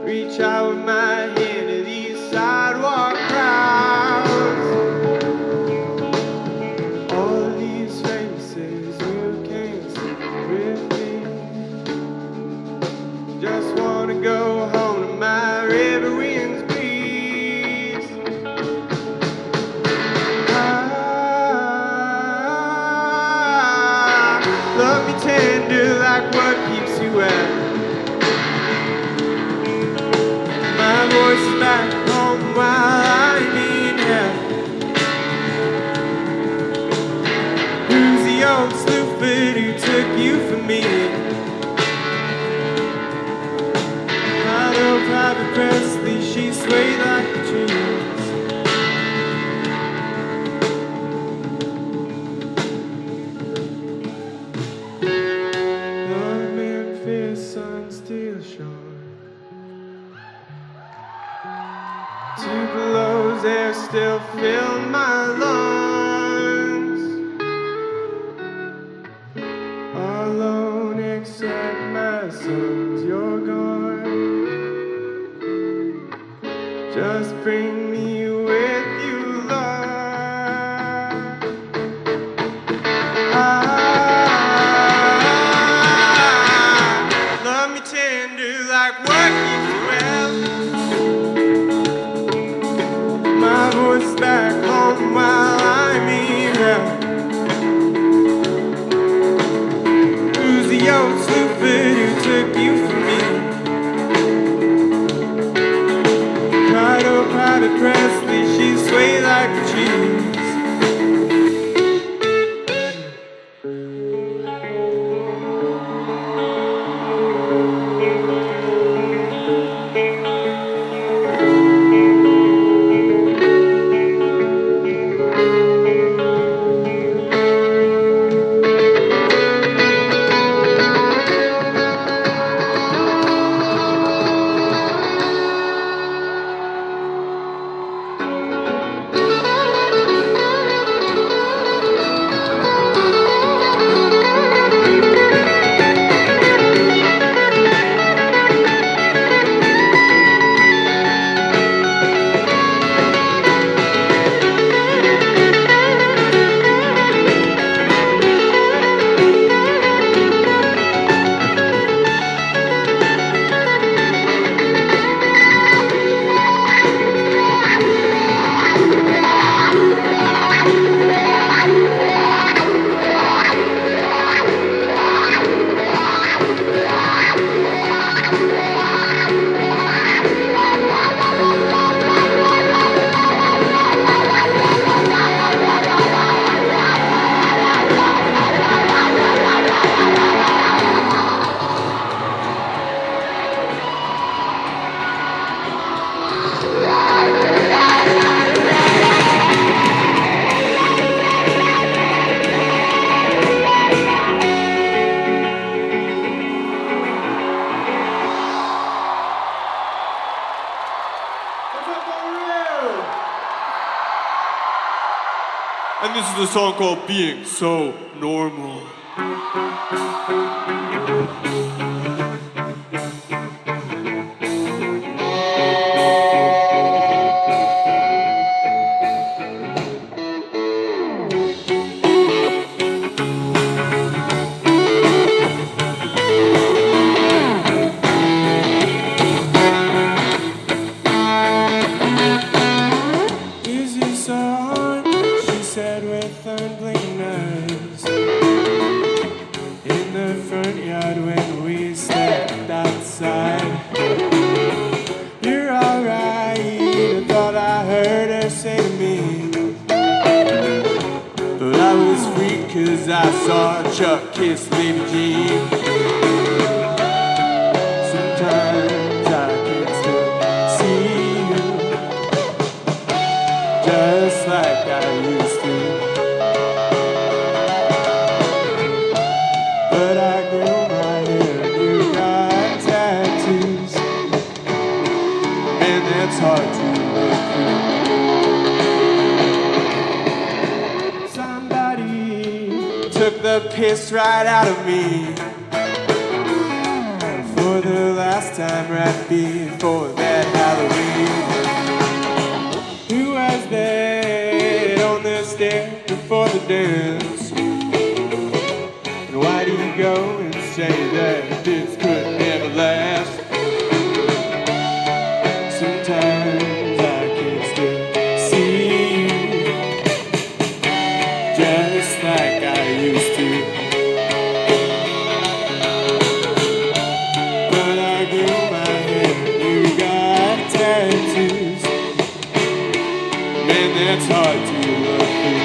Reach out with my hand to these sidewalk crowds. All these faces you can't see with me. Just wanna go home to my river winds breeze. Love me tender like what keeps you out. My voice is back home while I'm in hell. Who's the old slewfoot who took you from me? I know Private Presley, she swayed like the trees. The Memphis sun still shone. Tuberose air still fill my lungs. Alone except my Just bring me with you, Lord. Love me tender like work used to well. My voice back home while I'm here. Who's the old stupid who took you from me? Cried, oh, Private Presley, she swayed like a cheese. And this is a song called Being So Normal. I saw Chuck kiss Lady Jean. Sometimes I can still see you, just like I used to. But I grew my hair, you got tattoos, and that's hard to look through. Took the piss right out of me for the last time right before that Halloween. Who was there on the stairs before the dance? And why do you go and say that this could never last? Sometimes I can still see you, just like I used to. But I grew my hair, you got tattoos, man, that's hard to look through.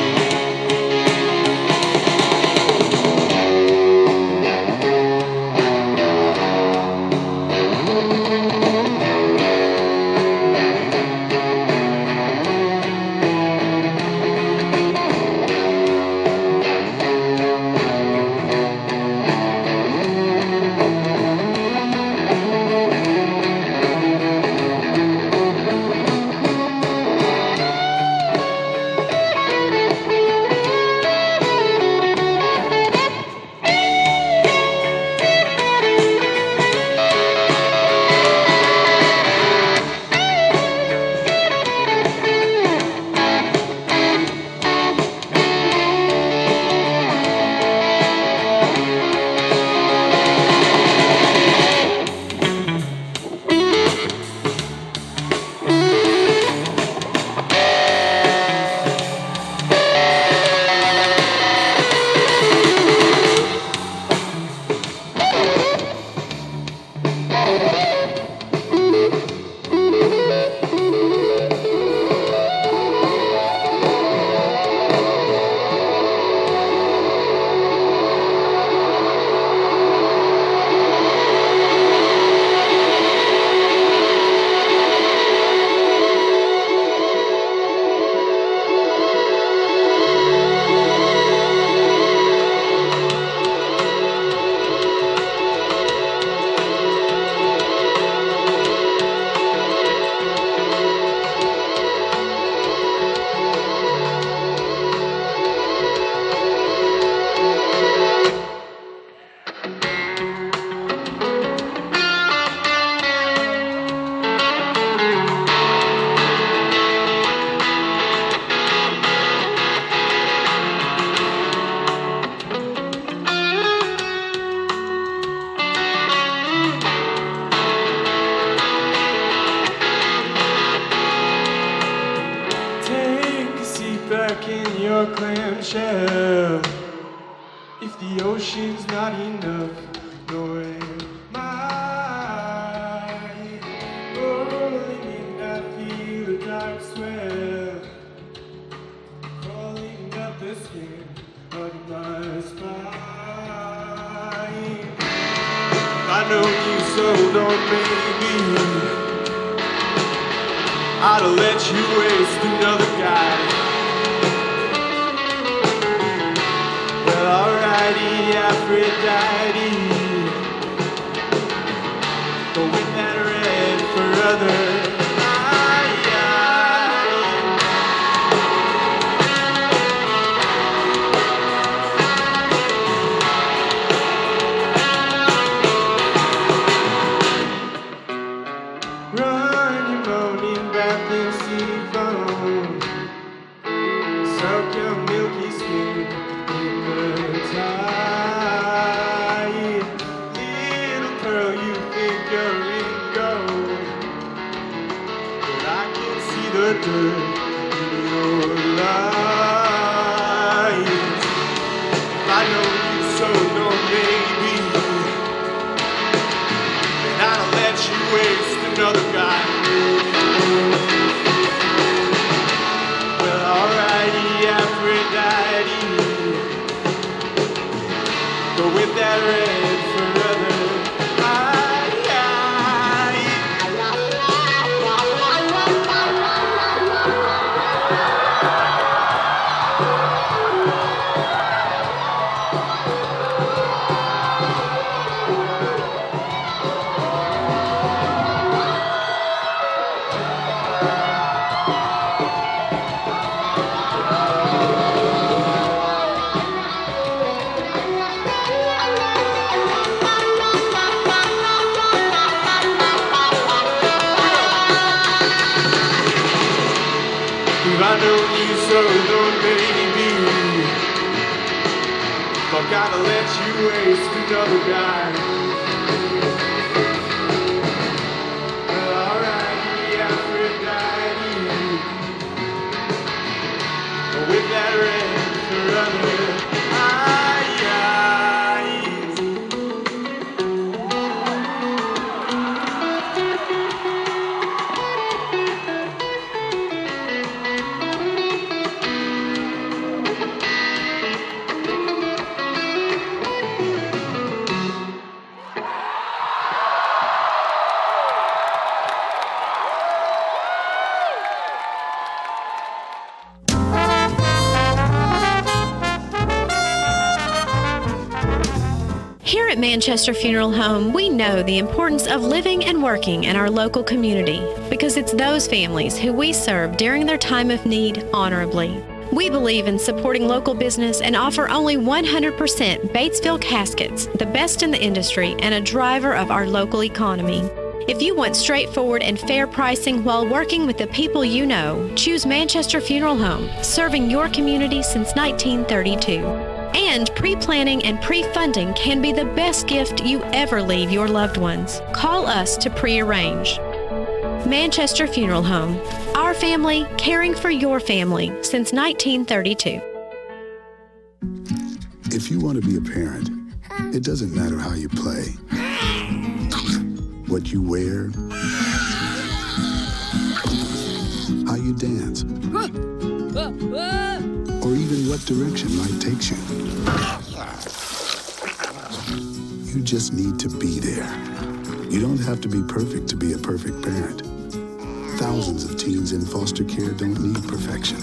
stuck in your clamshell. If the ocean's not enough, nor am I. Rolling in, I feel a dark swell crawling up the skin of my spine. I know you so don't baby. I'd let you waste another guy. Well, alrighty, Aphrodite. Go with that red for other. Gotta let you waste another guy. Well, alrighty, Aphrodite. With that red for other At Manchester Funeral Home, we know the importance of living and working in our local community because it's those families who we serve during their time of need honorably. We believe in supporting local business and offer only 100% Batesville caskets, the best in the industry and a driver of our local economy. If you want straightforward and fair pricing while working with the people you know, choose Manchester Funeral Home, serving your community since 1932. And pre-planning and pre-funding can be the best gift you ever leave your loved ones. Call us to pre-arrange. Manchester Funeral Home. Our family caring for your family since 1932. If you want to be a parent, it doesn't matter how you play, what you wear, how you dance, or even what direction life takes you. You just need to be there. You don't have to be perfect to be a perfect parent. Thousands of teens in foster care don't need perfection.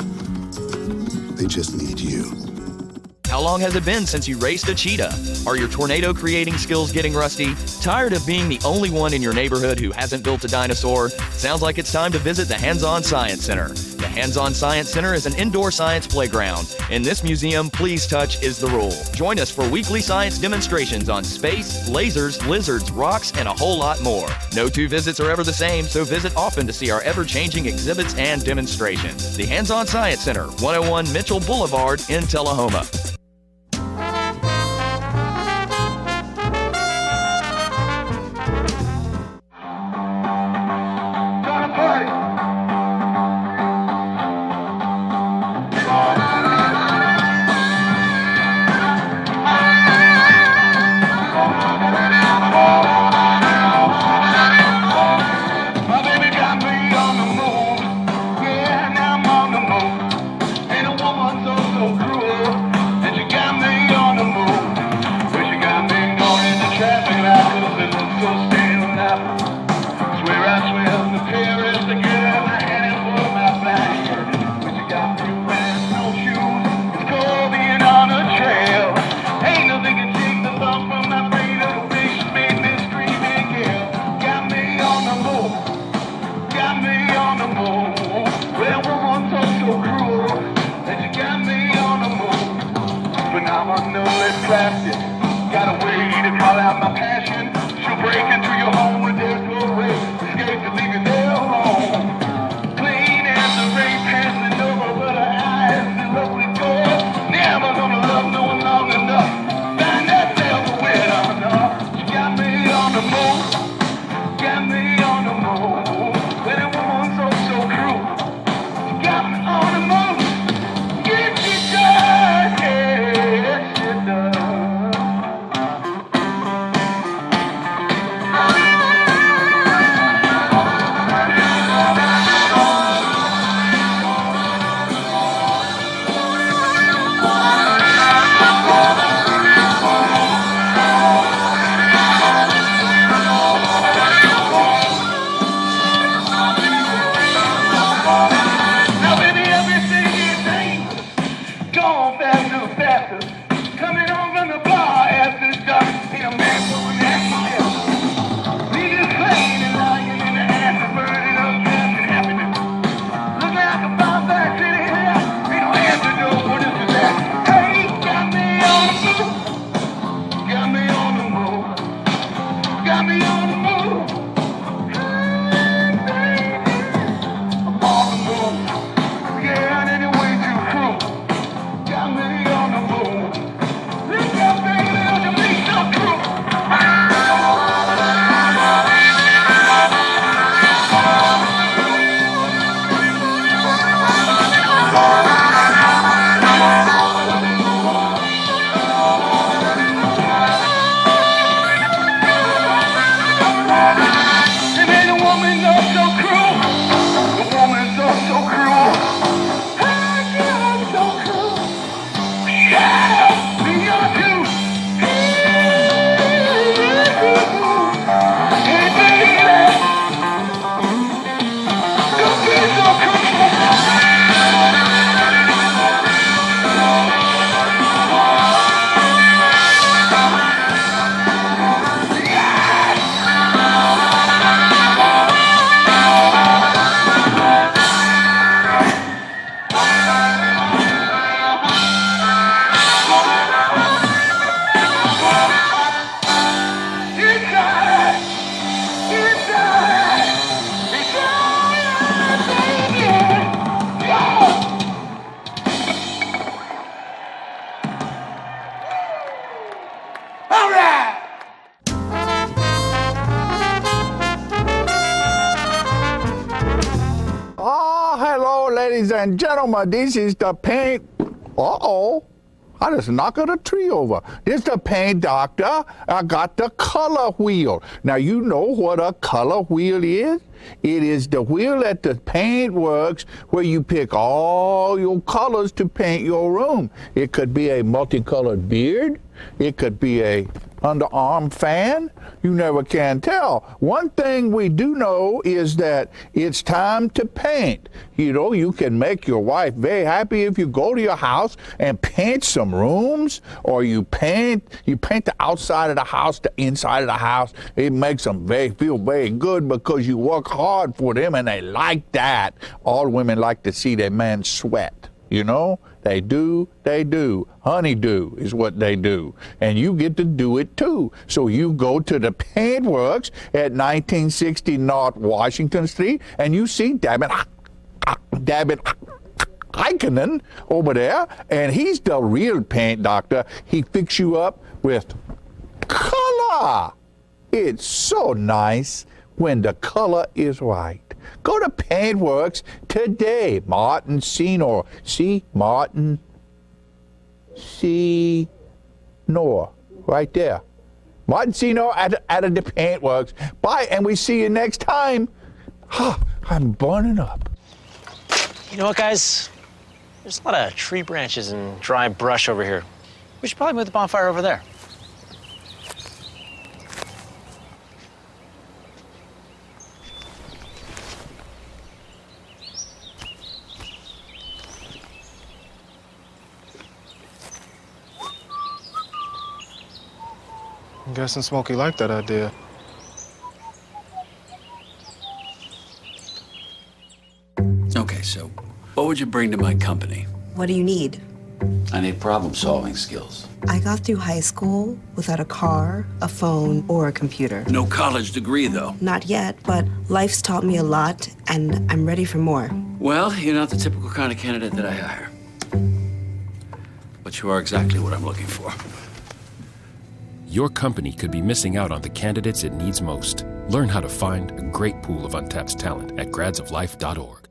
They just need you. How long has it been since you raced a cheetah? Are your tornado creating skills getting rusty? Tired of being the only one in your neighborhood who hasn't built a dinosaur? Sounds like it's time to visit the Hands-On Science Center. The Hands-On Science Center is an indoor science playground. In this museum, please touch is the rule. Join us for weekly science demonstrations on space, lasers, lizards, rocks, and a whole lot more. No two visits are ever the same, so visit often to see our ever-changing exhibits and demonstrations. The Hands-On Science Center, 101 Mitchell Boulevard in Tullahoma. Party! plastic. Got a way to call out my passion. She'll break into your home when there's no way. Escape to leave you there alone. Clean as the rain passing over, but her eyes in love with yours. Never gonna love no one long enough. Find that devil with her enough. She got me on the move. Got me on the move. But that woman's so cruel. She got me on the move. Yes, she does. Yes, she does. Ladies and gentlemen, this is the paint. Uh-oh. I just knocked the tree over. This is the paint doctor. I got the color wheel. Now, you know what a color wheel is? It is the wheel at the paint works where you pick all your colors to paint your room. It could be a multicolored beard. It could be a underarm fan. You never can tell. One thing we do know is that it's time to paint. You know, you can make your wife very happy if you go to your house and paint some rooms, or you paint the outside of the house, the inside of the house. It makes them feel very good because you work hard for them and they like that. All women like to see their man sweat, you know? They do. Honeydew is what they do. And you get to do it too. So you go to the Paintworks at 1960 North Washington Street and you see David Heikkinen over there, and he's the real paint doctor. He fixes you up with color. It's so nice when the color is right. Go to Paintworks today. Martin Senor. See? Martin Senor. Right there. Martin Senor at the Paintworks. Bye, and we see you next time. I'm burning up. You know what, guys? There's a lot of tree branches and dry brush over here. We should probably move the bonfire over there. I'm guessing Smokey liked that idea. Okay, so what would you bring to my company? What do you need? I need problem-solving skills. I got through high school without a car, a phone, or a computer. No college degree, though. Not yet, but life's taught me a lot, and I'm ready for more. Well, you're not the typical kind of candidate that I hire. But you are exactly what I'm looking for. Your company could be missing out on the candidates it needs most. Learn how to find a great pool of untapped talent at gradsoflife.org.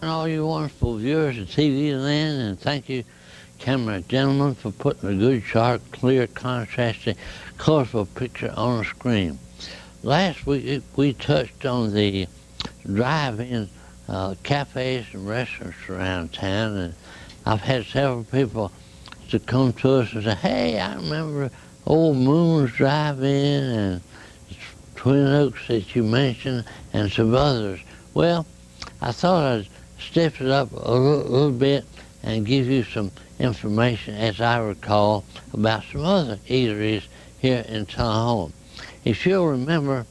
All you wonderful viewers of TV Land, and thank you, camera gentlemen, for putting a good, sharp, clear, contrasting, colorful picture on the screen. Last week we touched on the drive-in cafes and restaurants around town, and I've had several people to come to us and say, hey, I remember Old Moon's Drive-In and Twin Oaks that you mentioned, and some others. Well, I thought I'd step it up a little bit and give you some information, as I recall, about some other eateries here in Tullahoma. If you'll remember,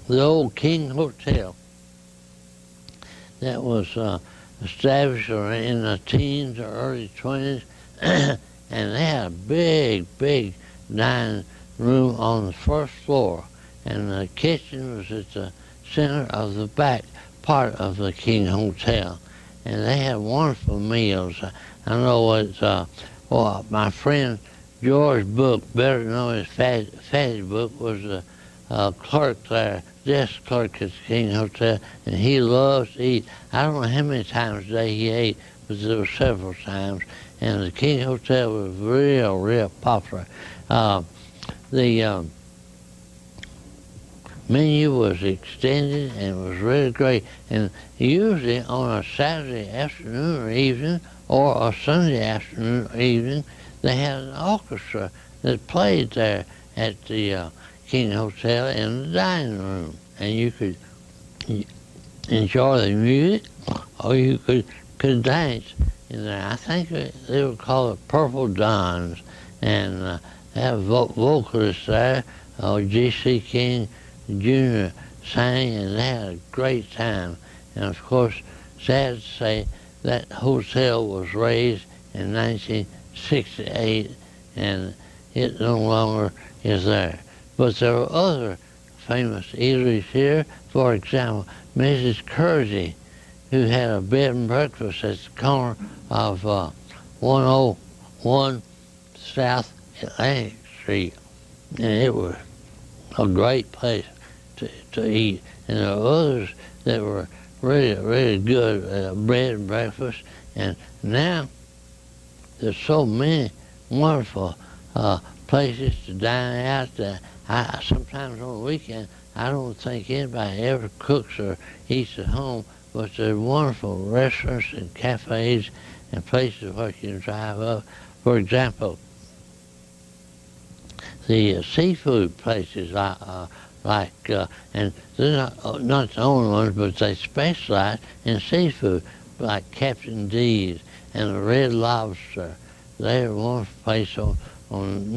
the old King Hotel that was established in the teens or early 20s, and they had a big dining room on the first floor, and the kitchen was at the center of the back part of the King Hotel, and they had wonderful meals. I know it's well, my friend George Book, better known as Fatty Book, was a clerk there, desk clerk at the King Hotel, and he loves to eat. I don't know how many times a day he ate, but there were several times, and the King Hotel was real popular. The menu was extended and was really great, and usually on a Saturday afternoon or evening or a Sunday afternoon or evening they had an orchestra that played there at the King Hotel in the dining room, and you could enjoy the music or you could dance in there. I think they were called the Purple Dons, and they have vocalists there, G.C. King Jr. sang, and they had a great time. And of course, sad to say, that hotel was raised in 1968, and it no longer is there. But there are other famous eateries here. For example, Mrs. Kersey, who had a bed and breakfast at the corner of 101 South Atlantic Street, and it was a great place to eat. And there are others that were really good bread and breakfast. And now there's so many wonderful places to dine out that sometimes on the weekend I don't think anybody ever cooks or eats at home, but there are wonderful restaurants and cafes and places where you can drive up. For example, the seafood places and they're not the only ones, but they specialize in seafood, like Captain D's and the Red Lobster. They're one place on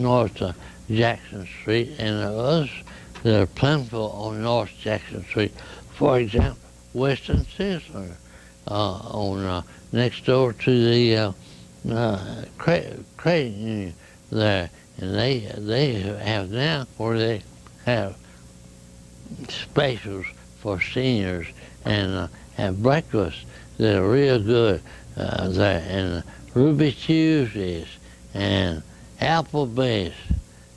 North Jackson Street, and there are others that are plentiful on North Jackson Street. For example, Western Sizzler on next door to the credit union there, and they have now where they have specials for seniors and have breakfasts that are real good there, and Ruby Tuesdays and Applebee's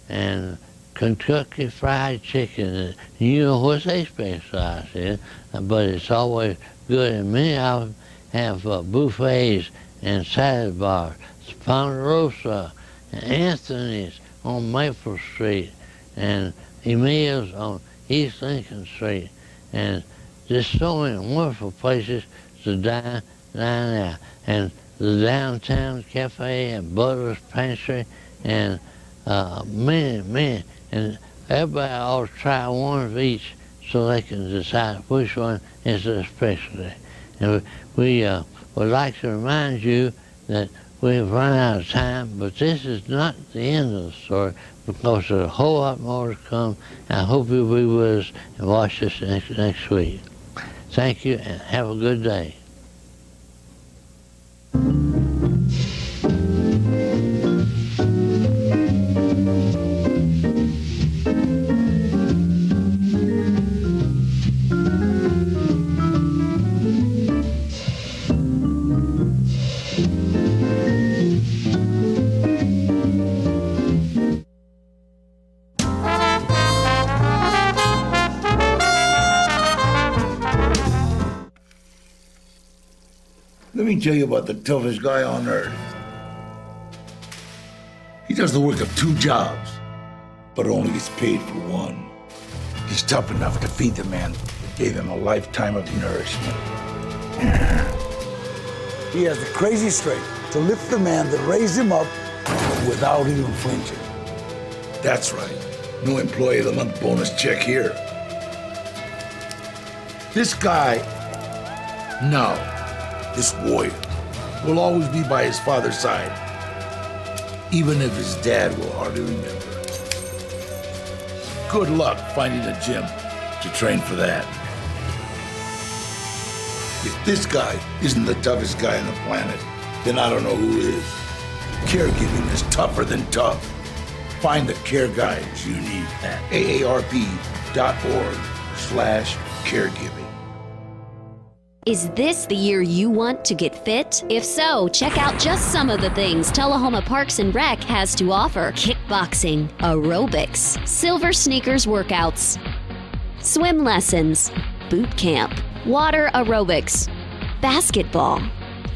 and Kentucky Fried Chicken. You know what they specialize in, but it's always good, and many of them have buffets and salad bars. Ponderosa, Anthony's on Maple Street, and Emil's on East Lincoln Street, and there's so many wonderful places to dine out. And the Downtown Cafe and Butler's Pantry and many, and everybody ought to try one of each so they can decide which one is their specialty. And we would like to remind you that we've run out of time, but this is not the end of the story, because there's a whole lot more to come. I hope you'll be with us and watch us next week. Thank you, and have a good day. Let me tell you about the toughest guy on earth. He does the work of 2 jobs, but only gets paid for one. He's tough enough to feed the man that gave him a lifetime of nourishment. He has the crazy strength to lift the man that raised him up without even flinching. That's right. No employee of the month bonus check here. This guy, this warrior, will always be by his father's side, even if his dad will hardly remember. Good luck finding a gym to train for that. If this guy isn't the toughest guy on the planet, then I don't know who is. Caregiving is tougher than tough. Find the care guides you need at aarp.org/caregiving. Is this the year you want to get fit? If so, check out just some of the things Tullahoma Parks and Rec has to offer. Kickboxing, aerobics, silver sneakers workouts, swim lessons, boot camp, water aerobics, basketball,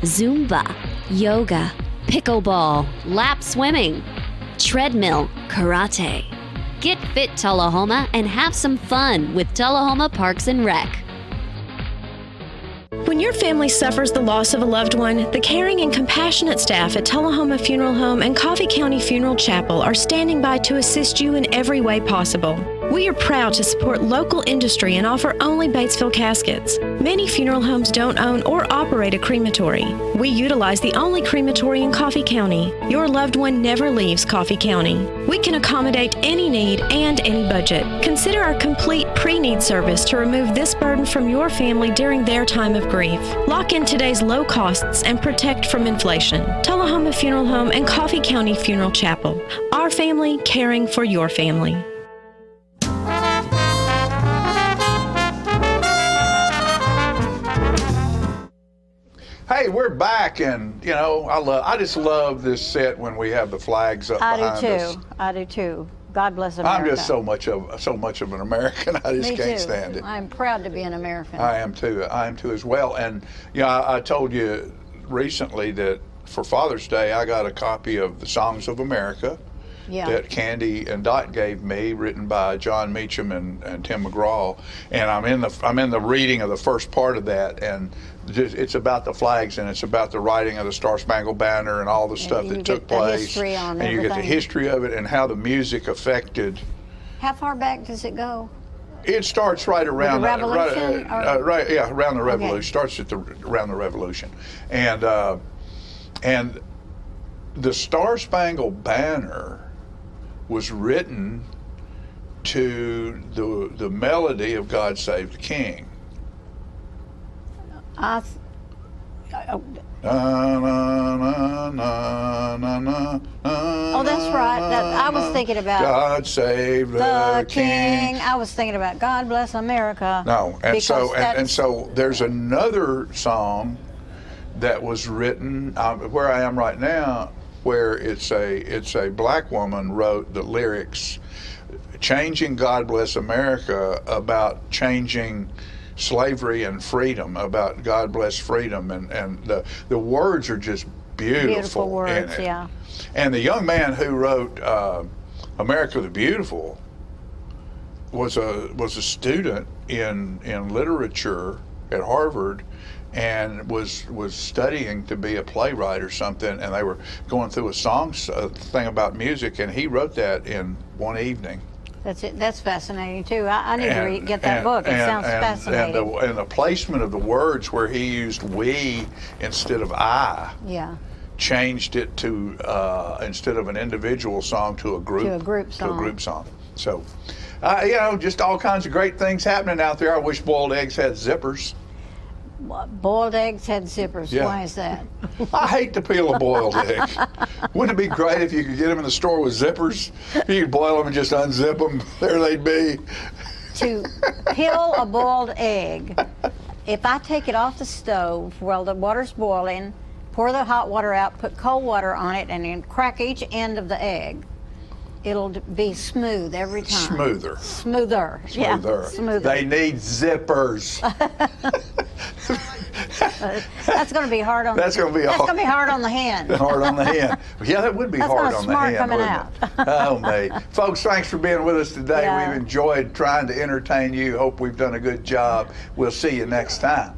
Zumba, yoga, pickleball, lap swimming, treadmill, karate. Get fit, Tullahoma, and have some fun with Tullahoma Parks and Rec. When your family suffers the loss of a loved one, the caring and compassionate staff at Tullahoma Funeral Home and Coffee County Funeral Chapel are standing by to assist you in every way possible. We are proud to support local industry and offer only Batesville caskets. Many funeral homes don't own or operate a crematory. We utilize the only crematory in Coffee County. Your loved one never leaves Coffee County. We can accommodate any need and any budget. Consider our complete pre-need service to remove this burden from your family during their time of grief. Lock in today's low costs and protect from inflation. Tullahoma Funeral Home and Coffee County Funeral Chapel. Our family caring for your family. Hey, we're back, and I just love this set when we have the flags up behind us. I do too. God bless America. I'm just so much of an American. I just can't stand it. I'm proud to be an American. I am too. I am too as well. And I told you recently that for Father's Day I got a copy of the Songs of America that Candy and Dot gave me, written by John Meacham and Tim McGraw. And I'm in the reading of the first part of that, and it's about the flags, and it's about the writing of the Star Spangled Banner and all the stuff that took place. And you get the history of it and how the music affected. How far back does it go? It starts right around the Revolution. Around the Revolution. Starts at around the Revolution, and the Star Spangled Banner was written to the melody of God Save the King. Oh, that's right. I was thinking about God Save the King. I was thinking about God Bless America. No, and so there's another song that was written where I am right now, where it's a black woman wrote the lyrics, changing God Bless America, about changing slavery and freedom, about God bless freedom, and the words are just beautiful words, in it. And the young man who wrote America the Beautiful was a student in literature at Harvard, and was studying to be a playwright or something, and they were going through a thing about music, and he wrote that in one evening. That's it. That's fascinating too. I need to get that book. It sounds fascinating. And the placement of the words, where he used "we" instead of "I." Yeah. Changed it to instead of an individual song to a group. To a group song. To a group song. So, just all kinds of great things happening out there. I wish boiled eggs had zippers. Boiled eggs had zippers. Yeah. Why is that? I hate to peel a boiled egg. Wouldn't it be great if you could get them in the store with zippers? You could boil them and just unzip them. There they'd be. To peel a boiled egg, if I take it off the stove while the water's boiling, pour the hot water out, put cold water on it, and then crack each end of the egg, it'll be smooth every time. Smoother. Smoother. Yeah, smoother. They need zippers. That's going to be hard on. That's going to be hard on the hand. Hard on the hand. Yeah, that would be hard on the hand. Coming out. Oh, me. Folks, thanks for being with us today. Yeah. We've enjoyed trying to entertain you. Hope we've done a good job. We'll see you next time.